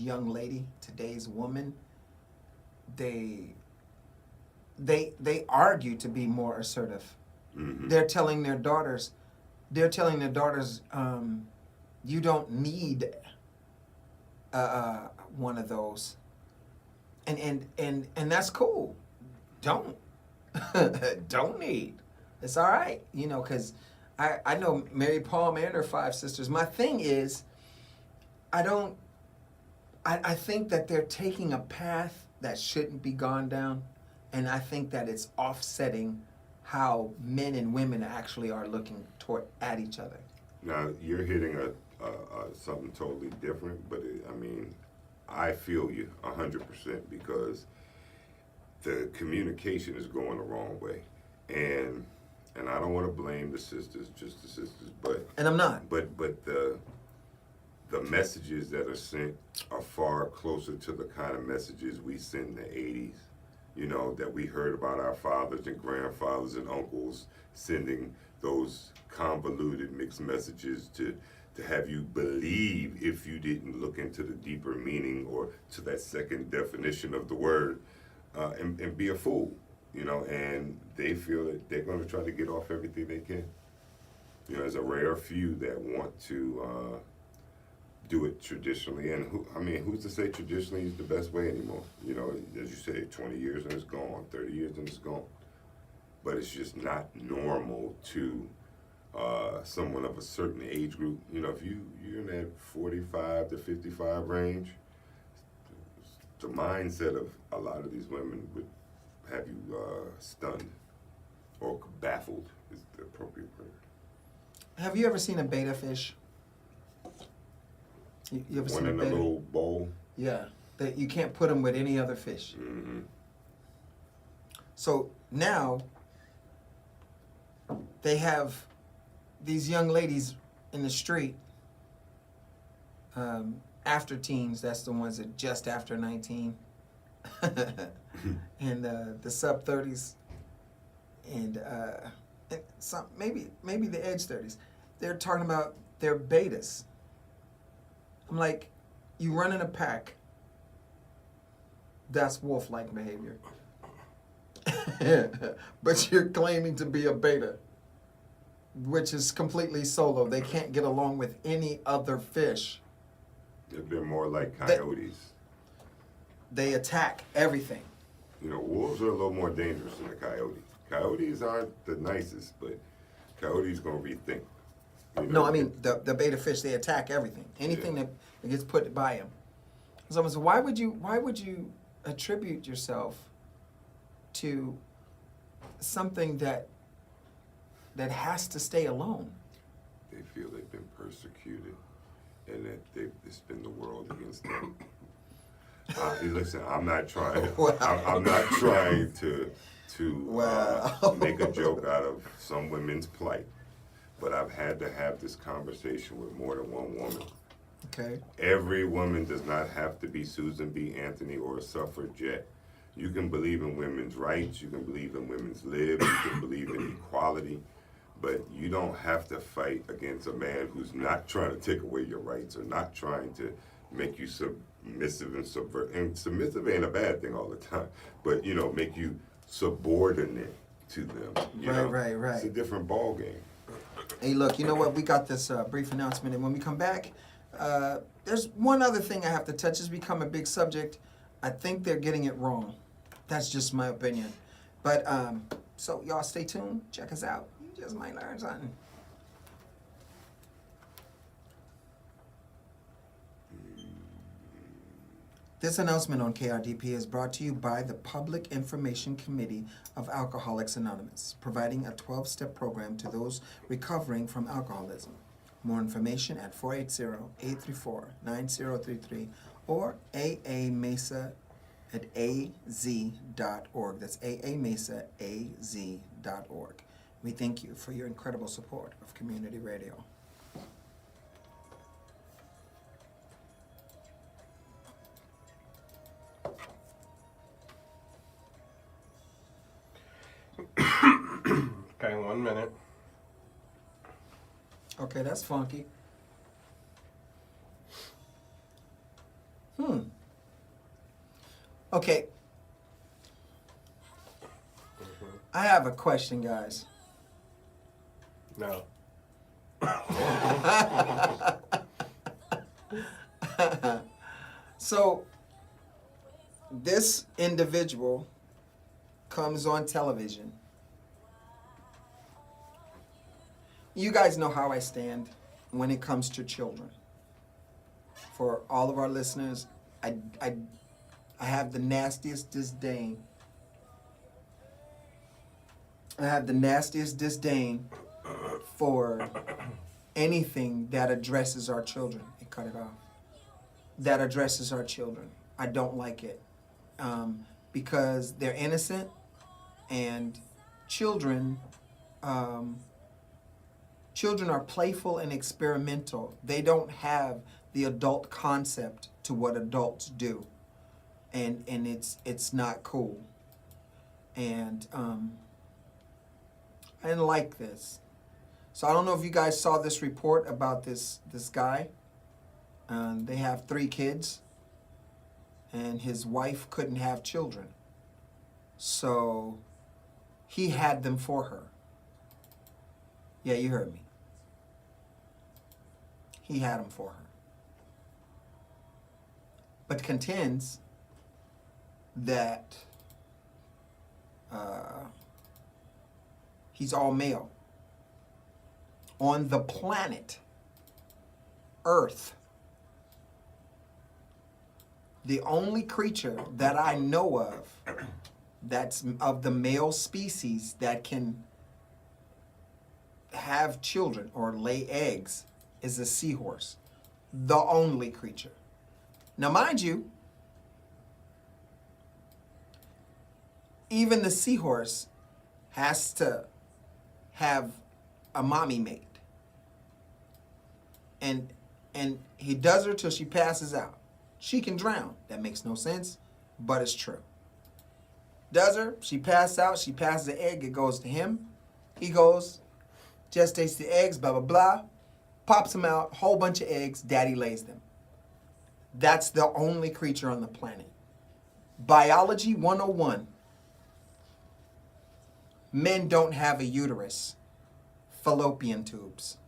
young lady, today's woman, they argue to be more assertive. Mm-hmm. They're telling their daughters, you don't need one of those, and that's cool. Don't need. It's all right, you know, because I know Mary Palm and her 5 sisters. My thing is, I think that they're taking a path that shouldn't be gone down, and I think that it's offsetting how men and women actually are looking at each other. Now, you're hitting something totally different, but I feel you 100% because the communication is going the wrong way. And I don't want to blame the sisters, just the sisters, but... And I'm not. But the messages that are sent are far closer to the kind of messages we sent in the 80s. You know, that we heard about our fathers and grandfathers and uncles sending those convoluted mixed messages to have you believe if you didn't look into the deeper meaning or to that second definition of the word and be a fool, you know, and they feel that they're going to try to get off everything they can. You know, there's a rare few that want to do it traditionally, and who's to say traditionally is the best way anymore? You know, as you say, 20 years and it's gone, 30 years and it's gone. But it's just not normal to someone of a certain age group. You know, if you're in that 45 to 55 range, the mindset of a lot of these women would have you stunned or baffled is the appropriate word. Have you ever seen a betta fish? You ever One seen in a little bowl? Yeah, that you can't put them with any other fish. Mm-hmm. So now they have these young ladies in the street, after teens, that's the ones that just after 19, and the sub 30s, and some maybe the edge 30s. They're talking about their betas. I'm like, you run in a pack. That's wolf-like behavior. But you're claiming to be a beta. which is completely solo. They can't get along with any other fish. They're more like coyotes. They attack everything. You know, wolves are a little more dangerous than the coyote. Coyotes aren't the nicest, but coyotes gonna rethink. You know? No, I mean the beta fish. They attack everything. Anything that gets put by them. So why would you attribute yourself to something that has to stay alone? They feel they've been persecuted, and that it's been the world against them. Listen, I'm not trying. Wow. I'm not trying to Wow. make a joke out of some women's plight, but I've had to have this conversation with more than one woman. Okay. Every woman does not have to be Susan B. Anthony or a suffragette. You can believe in women's rights, you can believe in women's lives, you can believe in equality, but you don't have to fight against a man who's not trying to take away your rights or not trying to make you submissive and subvert. And submissive ain't a bad thing all the time, but you know, make you subordinate to them. You know? Right. It's a different ball game. Hey, look, you know what? We got this brief announcement, and when we come back, there's one other thing I have to touch. It's become a big subject. I think they're getting it wrong. That's just my opinion. But, so y'all stay tuned. Check us out. You just might learn something. This announcement on KRDP is brought to you by the Public Information Committee of Alcoholics Anonymous, providing a 12-step program to those recovering from alcoholism. More information at 480-834-9033 or aamesa@az.org. That's aamesa@az.org. We thank you for your incredible support of community radio. Okay, 1 minute. Okay, that's funky. Okay. I have a question, guys. No. So, this individual comes on television. You guys know how I stand when it comes to children. For all of our listeners, I have the nastiest disdain. I have the nastiest disdain for anything that addresses our children. Cut it off. That addresses our children. I don't like it because they're innocent, and children are playful and experimental. They don't have the adult concept to what adults do, and it's not cool. And I didn't like this. So I don't know if you guys saw this report about this guy. They have 3 kids, and his wife couldn't have children, so he had them for her. Yeah, you heard me. He had them for her, but contends that he's all male. On the planet Earth, the only creature that I know of that's of the male species that can have children or lay eggs is a seahorse. The only creature. Now, mind you, even the seahorse has to have a mommy mate. And he does her till she passes out. She can drown. That makes no sense, but it's true. Does her, she passes out, she passes the egg, it goes to him. He goes, gestates the eggs, blah, blah, blah, pops them out, whole bunch of eggs, daddy lays them. That's the only creature on the planet. Biology 101. Men don't have a uterus. fallopian tubes.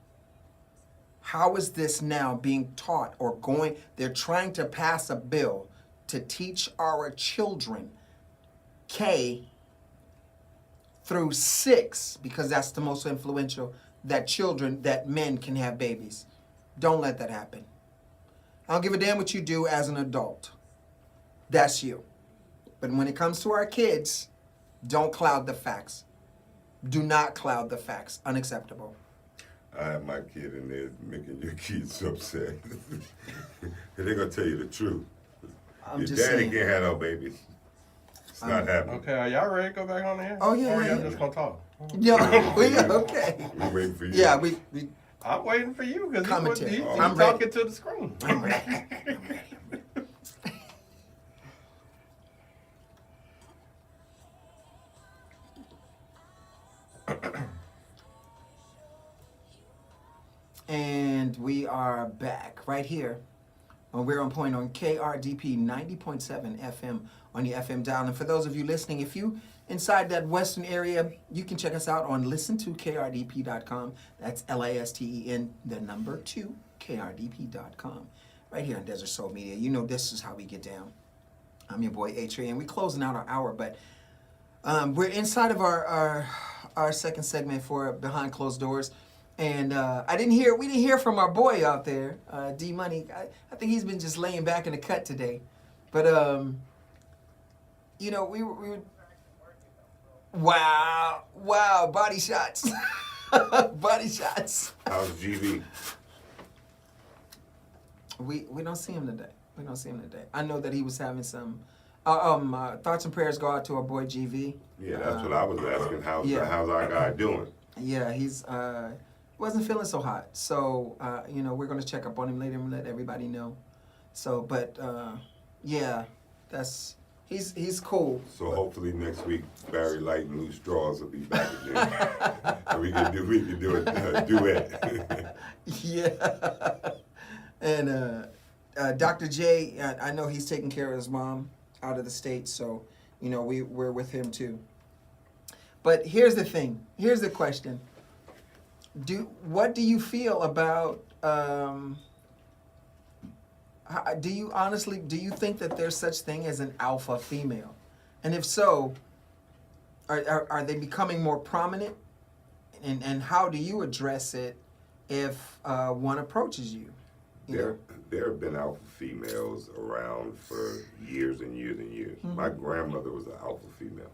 How is this now being taught or going? They're trying to pass a bill to teach our children K through 6, because that's the most influential, that men can have babies. Don't let that happen. I don't give a damn what you do as an adult. That's you. But when it comes to our kids, don't cloud the facts. Do not cloud the facts. Unacceptable. I have my kid in there making your kids upset. They're going to tell you the truth. I'm Your just daddy saying. can't have no babies. It's not happening. Okay, are y'all ready to go back on the air? Oh, yeah, Or yeah, y'all yeah. just gonna talk? Yeah, okay. We're waiting for you. Yeah, we I'm waiting for you because Commentary. he's I'm ready. talking to the screen. I'm ready. And we are back right here. We're on point on KRDP 90.7 FM on your FM dial. And for those of you listening, if you inside that western area, you can check us out on listen2krdp.com. That's LASTEN, the number 2, KRDP.com. Right here on Desert Soul Media. You know this is how we get down. I'm your boy A-Trey, and we're closing out our hour, but we're inside of our second segment for Behind Closed Doors. And we didn't hear from our boy out there, D Money. I think he's been just laying back in the cut today. But we were wow, body shots. Body shots. How's GV? We don't see him today. I know that he was having some thoughts and prayers go out to our boy GV. Yeah, that's what I was asking. How's our guy doing? Yeah, he's wasn't feeling so hot. So, we're going to check up on him later and let everybody know. So, but, he's cool. So hopefully next week, Barry Light and Loose Straws will be back again. And we can do a duet. Yeah. And Dr. J, I know he's taking care of his mom out of the States. So, we're with him too. But here's the thing. Here's the question. What do you feel about, do you think that there's such thing as an alpha female? And if so, are they becoming more prominent? And how do you address it if one approaches you? There have been alpha females around for years and years and years. Mm-hmm. My grandmother was an alpha female.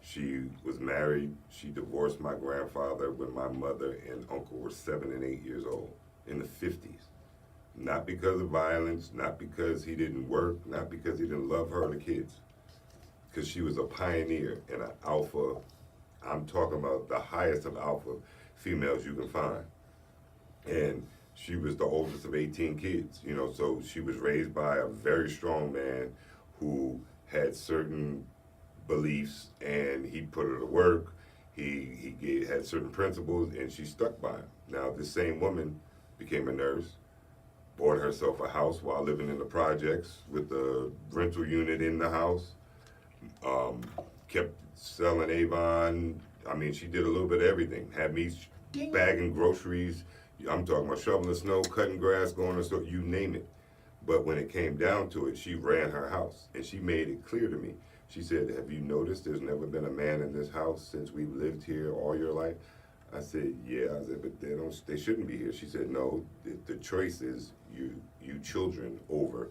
She was married. She divorced my grandfather when my mother and uncle were 7 and 8 years old in the 50s. Not because of violence, not because he didn't work, not because he didn't love her or the kids. Because she was a pioneer and an alpha. I'm talking about the highest of alpha females you can find. And she was the oldest of 18 kids, so she was raised by a very strong man who had certain beliefs, and he put her to work. He had certain principles, and she stuck by him. Now, this same woman became a nurse, bought herself a house while living in the projects with the rental unit in the house, kept selling Avon. I mean, she did a little bit of everything. Had me bagging groceries. I'm talking about shoveling snow, cutting grass, going to the store, you name it. But when it came down to it, she ran her house, and she made it clear to me. She said, have you noticed there's never been a man in this house since we've lived here all your life? I said, yeah. I said, but they shouldn't be here. She said, no, the choice is you children over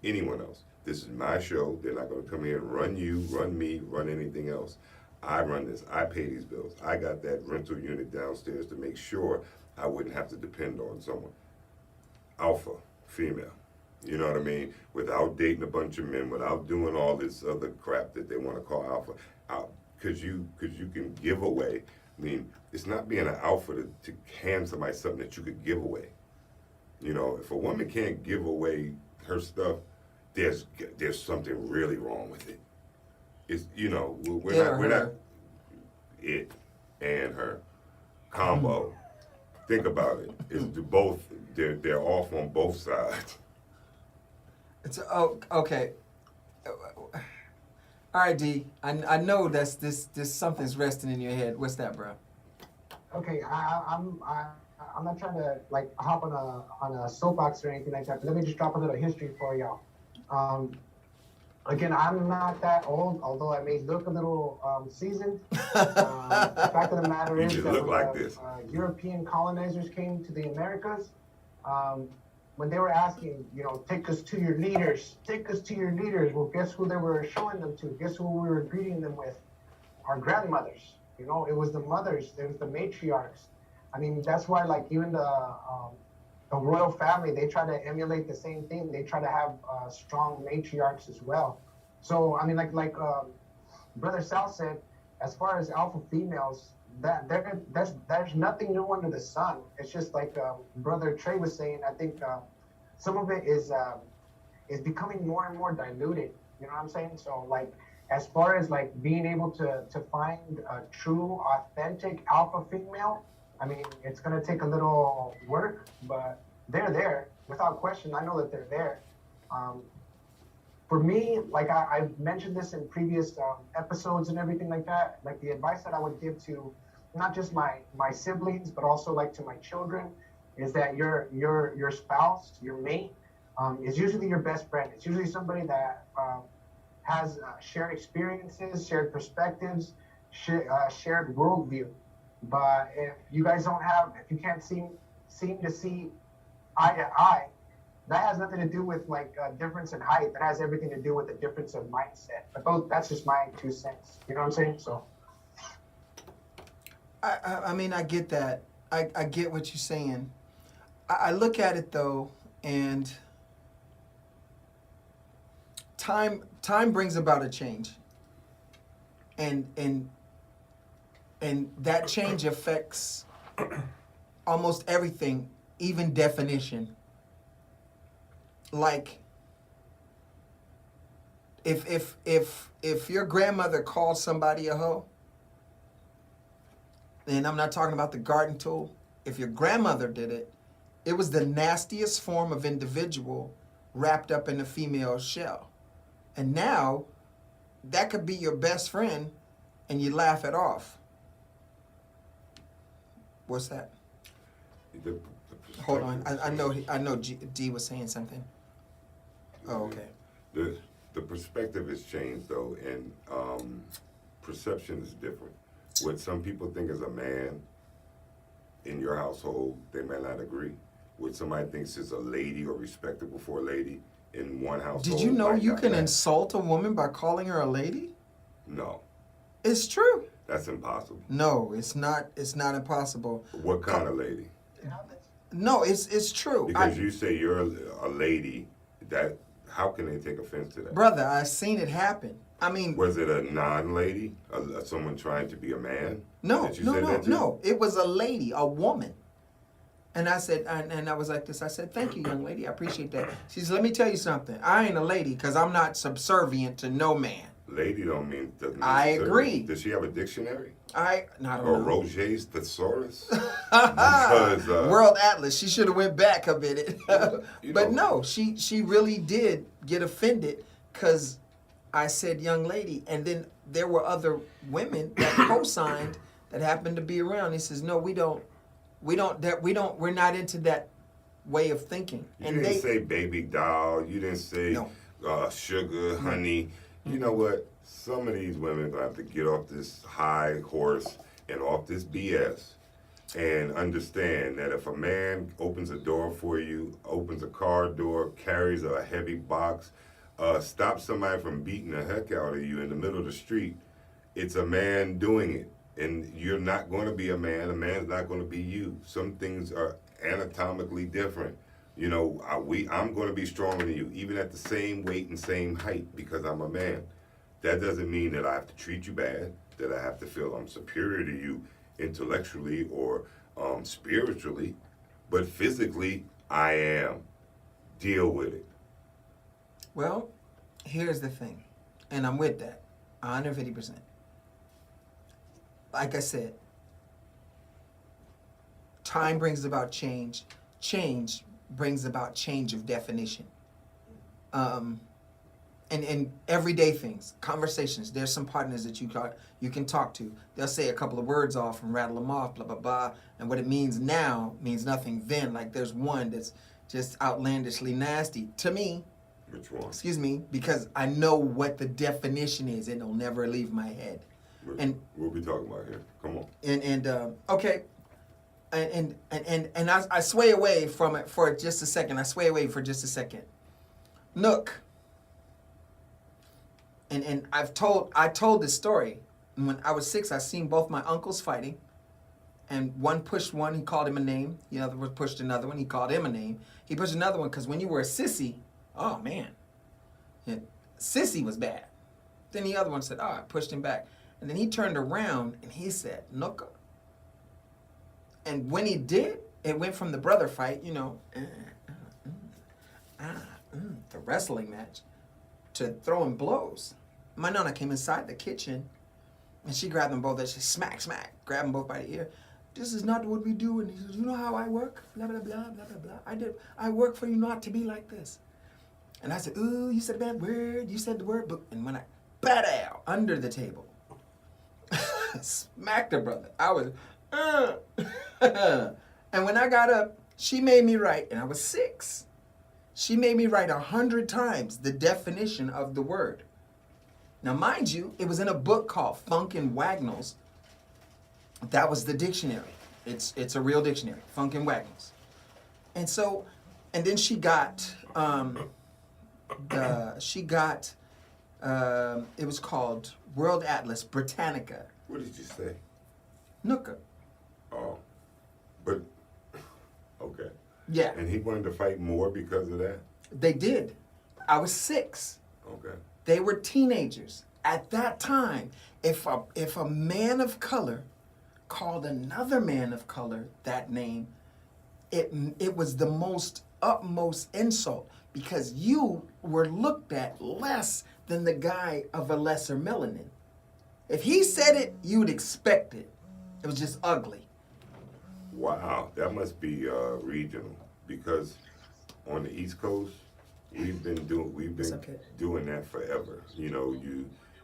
anyone else. This is my show. They're not going to come here and run you, run me, run anything else. I run this. I pay these bills. I got that rental unit downstairs to make sure I wouldn't have to depend on someone. Alpha, female. You know what I mean? Without dating a bunch of men, without doing all this other crap that they want to call alpha. Because you can give away. I mean, it's not being an alpha to hand somebody something that you could give away. If a woman can't give away her stuff, there's something really wrong with it. It's, we're not it and her combo. Think about it. It's both. They're off on both sides. It's okay. All right, D. I know this something's resting in your head. What's that, bro? Okay, I'm not trying to like hop on a soapbox or anything like that, but let me just drop a little history for y'all. Um, Again, I'm not that old, although I may look a little seasoned. The fact of the matter You is just that look when like the this. European colonizers came to the Americas, um, when they were asking, take us to your leaders, take us to your leaders. Well, guess who they were showing them to? Guess who we were greeting them with? Our grandmothers. It was the mothers. It was the matriarchs. I mean, that's why like even the royal family, they try to emulate the same thing. They try to have strong matriarchs as well. So I mean, like Brother Sal said, as far as alpha females, there's nothing new under the sun. It's just like Brother Trey was saying. I think some of it is becoming more and more diluted. You know what I'm saying? So like as far as like being able to find a true authentic alpha female, I mean it's gonna take a little work, but they're there without question. I know that they're there. Um, for me, like I've mentioned this in previous episodes and everything like that. Like the advice that I would give to not just my siblings, but also like to my children, is that your spouse, your mate, is usually your best friend. It's usually somebody that has shared experiences, shared perspectives, shared worldview. But if you can't seem to see eye to eye, that has nothing to do with like a difference in height. That has everything to do with a difference of mindset. But that's just my 2 cents. You know what I'm saying? So I mean, I get that. I get what you're saying. I look at it though, and time brings about a change, and that change affects almost everything, even definition. Like if your grandmother called somebody a hoe, and I'm not talking about the garden tool. If your grandmother did it, it was the nastiest form of individual wrapped up in a female shell. And now, that could be your best friend, and you laugh it off. What's that? The Hold on, I know D was saying something. Oh, okay. The perspective has changed though, and perception is different. What some people think is a man in your household, they may not agree. What somebody thinks is a lady or respectable for a lady in one household. Did you know might you not can match. insult a woman by calling her a lady? No, It's true. that's impossible. No, it's not. It's not impossible. What kind of lady? No, it's true. Because you say you're a lady, that how can they take offense to that? Brother, I've seen it happen. I mean, Was it a non-lady, someone trying to be a man? no, that you said that to? no. It was a lady, a woman. And I said, and I was like this. I said, "Thank you, young lady. I appreciate that." She said, "Let me tell you something. I ain't a lady because I'm not subservient to no man." Lady don't mean. Doesn't I necessarily- agree. Does she have a dictionary Not or know. Roget's thesaurus? Because World Atlas. She should have went back a minute. You But know. no, she really did get offended because I said young lady, and then there were other women that co-signed that happened to be around. He says, "No, we're not into that way of thinking." you And didn't they say baby doll. You didn't say No. sugar, honey. You know what? Some of these women gonna have to get off this high horse and off this BS and understand that if a man opens a door for you, opens a car door, carries a heavy box, stops somebody from beating the heck out of you in the middle of the street, it's a man doing it. And you're not going to be a man. A man's not going to be you. Some things are anatomically different. You know, I'm going to be stronger than you, even at the same weight and same height, because I'm a man. That doesn't mean that I have to treat you bad, that I have to feel I'm superior to you intellectually or spiritually, but physically, I am. Deal with it. Well, here's the thing, and I'm with that, 150%. Like I said, time brings about change. Change brings about change of definition. and everyday things, conversations. There's some partners that you can talk to. They'll say a couple of words off and rattle them off, blah blah blah, and what it means now means nothing then. Like there's one that's just outlandishly nasty to me. Which one? Excuse me, because I know what the definition is, and it'll never leave my head. And what we talking about here? Come on. Okay. And I sway away from it for just a second. Nook. And I told this story. When I was 6, I seen both my uncles fighting. And one pushed one, he called him a name. The other one pushed another one, he called him a name. He pushed another one because when you were a sissy, oh man, sissy was bad. Then the other one said, oh, I pushed him back. And then he turned around and he said, Nooka. And when he did, it went from the brother fight, the wrestling match, to throwing blows. My nana came inside the kitchen and she grabbed them both and she smack, grabbed them both by the ear. This is not what we do. And he says, you know how I work? Blah, blah, blah, blah, blah, blah. I work for you not to be like this. And I said, ooh, you said a bad word. You said the word. And when I, badaw, under the table, smacked her brother. I was, and when I got up, she made me write, and I was 6. She made me write 100 times the definition of the word. Now, mind you, it was in a book called Funk and Wagnalls. That was the dictionary. It's a real dictionary, Funk and Wagnalls. And so, and then she got, it was called World Atlas Britannica. What did you say? Nooka. Oh, but okay. Yeah. And he wanted to fight more because of that? They did. I was 6. Okay. They were teenagers. At that time, if a man of color called another man of color that name, it was the most utmost insult because you were looked at less than the guy of a lesser melanin. If he said it, you would expect it. It was just ugly. Wow, that must be regional because on the East Coast, we've been doing that forever.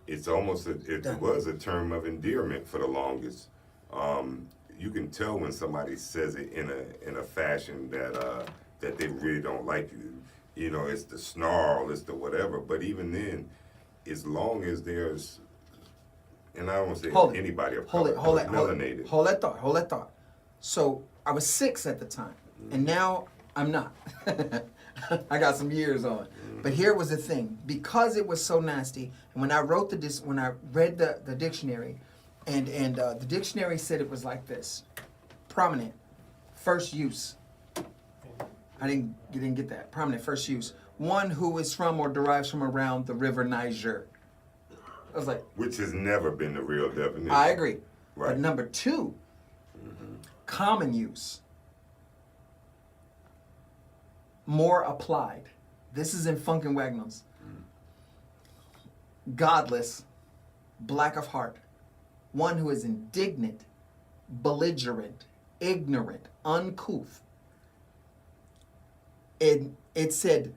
It's almost it was a term of endearment for the longest. You can tell when somebody says it in a fashion that they really don't like you. It's the snarl, it's the whatever. But even then, as long as there's, and I don't want to say anybody of color, melanated. Hold that thought. So I was 6 at the time, and now I'm not. I got some years on. But here was the thing, because it was so nasty, and when I read the dictionary, and the dictionary said it was like this: prominent, first use. You didn't get that. Prominent, first use. One who is from or derives from around the river Niger. I was like, which has never been the real definition. I agree. Right. But number 2, common use. More applied. This is in Funk and Wagnalls. Godless, black of heart. One who is indignant, belligerent, ignorant, uncouth. It said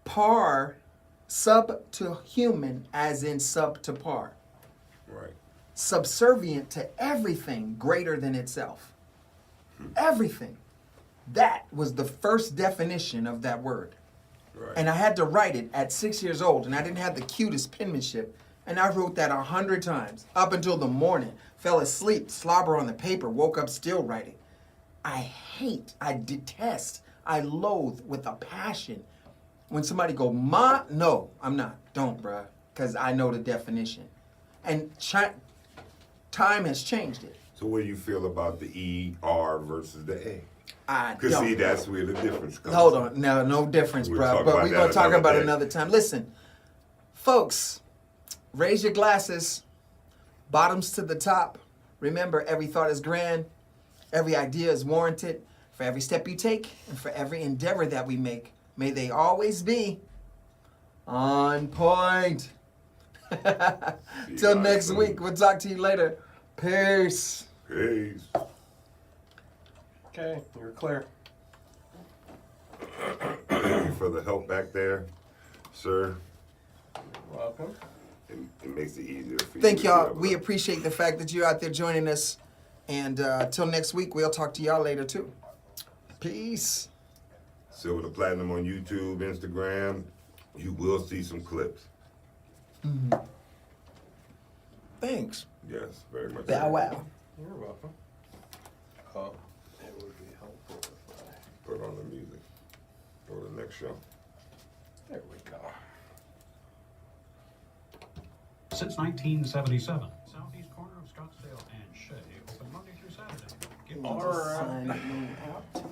par, sub to human, as in sub to par. Right. Subservient to everything greater than itself. Everything. That was the first definition of that word. Right. And I had to write it at 6 years old, and I didn't have the cutest penmanship. And I wrote that 100 times, up until the morning. Fell asleep, slobber on the paper, woke up still writing. I detest, I loathe with a passion when somebody go, Ma, no, I'm not. Don't, bruh, because I know the definition. And time has changed it. So what do you feel about the ER versus the A? I Because don't. see, that's where the difference comes. Hold on, no difference, We'll bro. talk But about we're that gonna talk another about it day. another time. Listen, folks, raise your glasses, bottoms to the top. Remember, every thought is grand, every idea is warranted. For every step you take, and for every endeavor that we make, may they always be on point. Till next week, we'll talk to you later. Peace. Peace. Okay, you're clear. Thank you for the help back there, sir. Welcome. It makes it easier for you. Thank if y'all. you ever- We appreciate the fact that you're out there joining us. And till next week, we'll talk to y'all later too. Peace. Silver to Platinum on YouTube, Instagram. You will see some clips. Thanks. Yes, very much. Bow wow. You're welcome. Oh, it would be helpful if I. Put on the music for the next show. There we go. Since 1977, southeast corner of Scottsdale and Shea, open Monday through Saturday. Get All right. Sign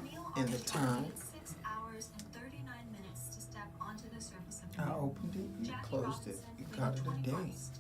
me out. And the time. 6 hours and 39 minutes to step onto the surface of the I moon. opened it. You Jackie closed it. Robinson You waited got it 20 today. months to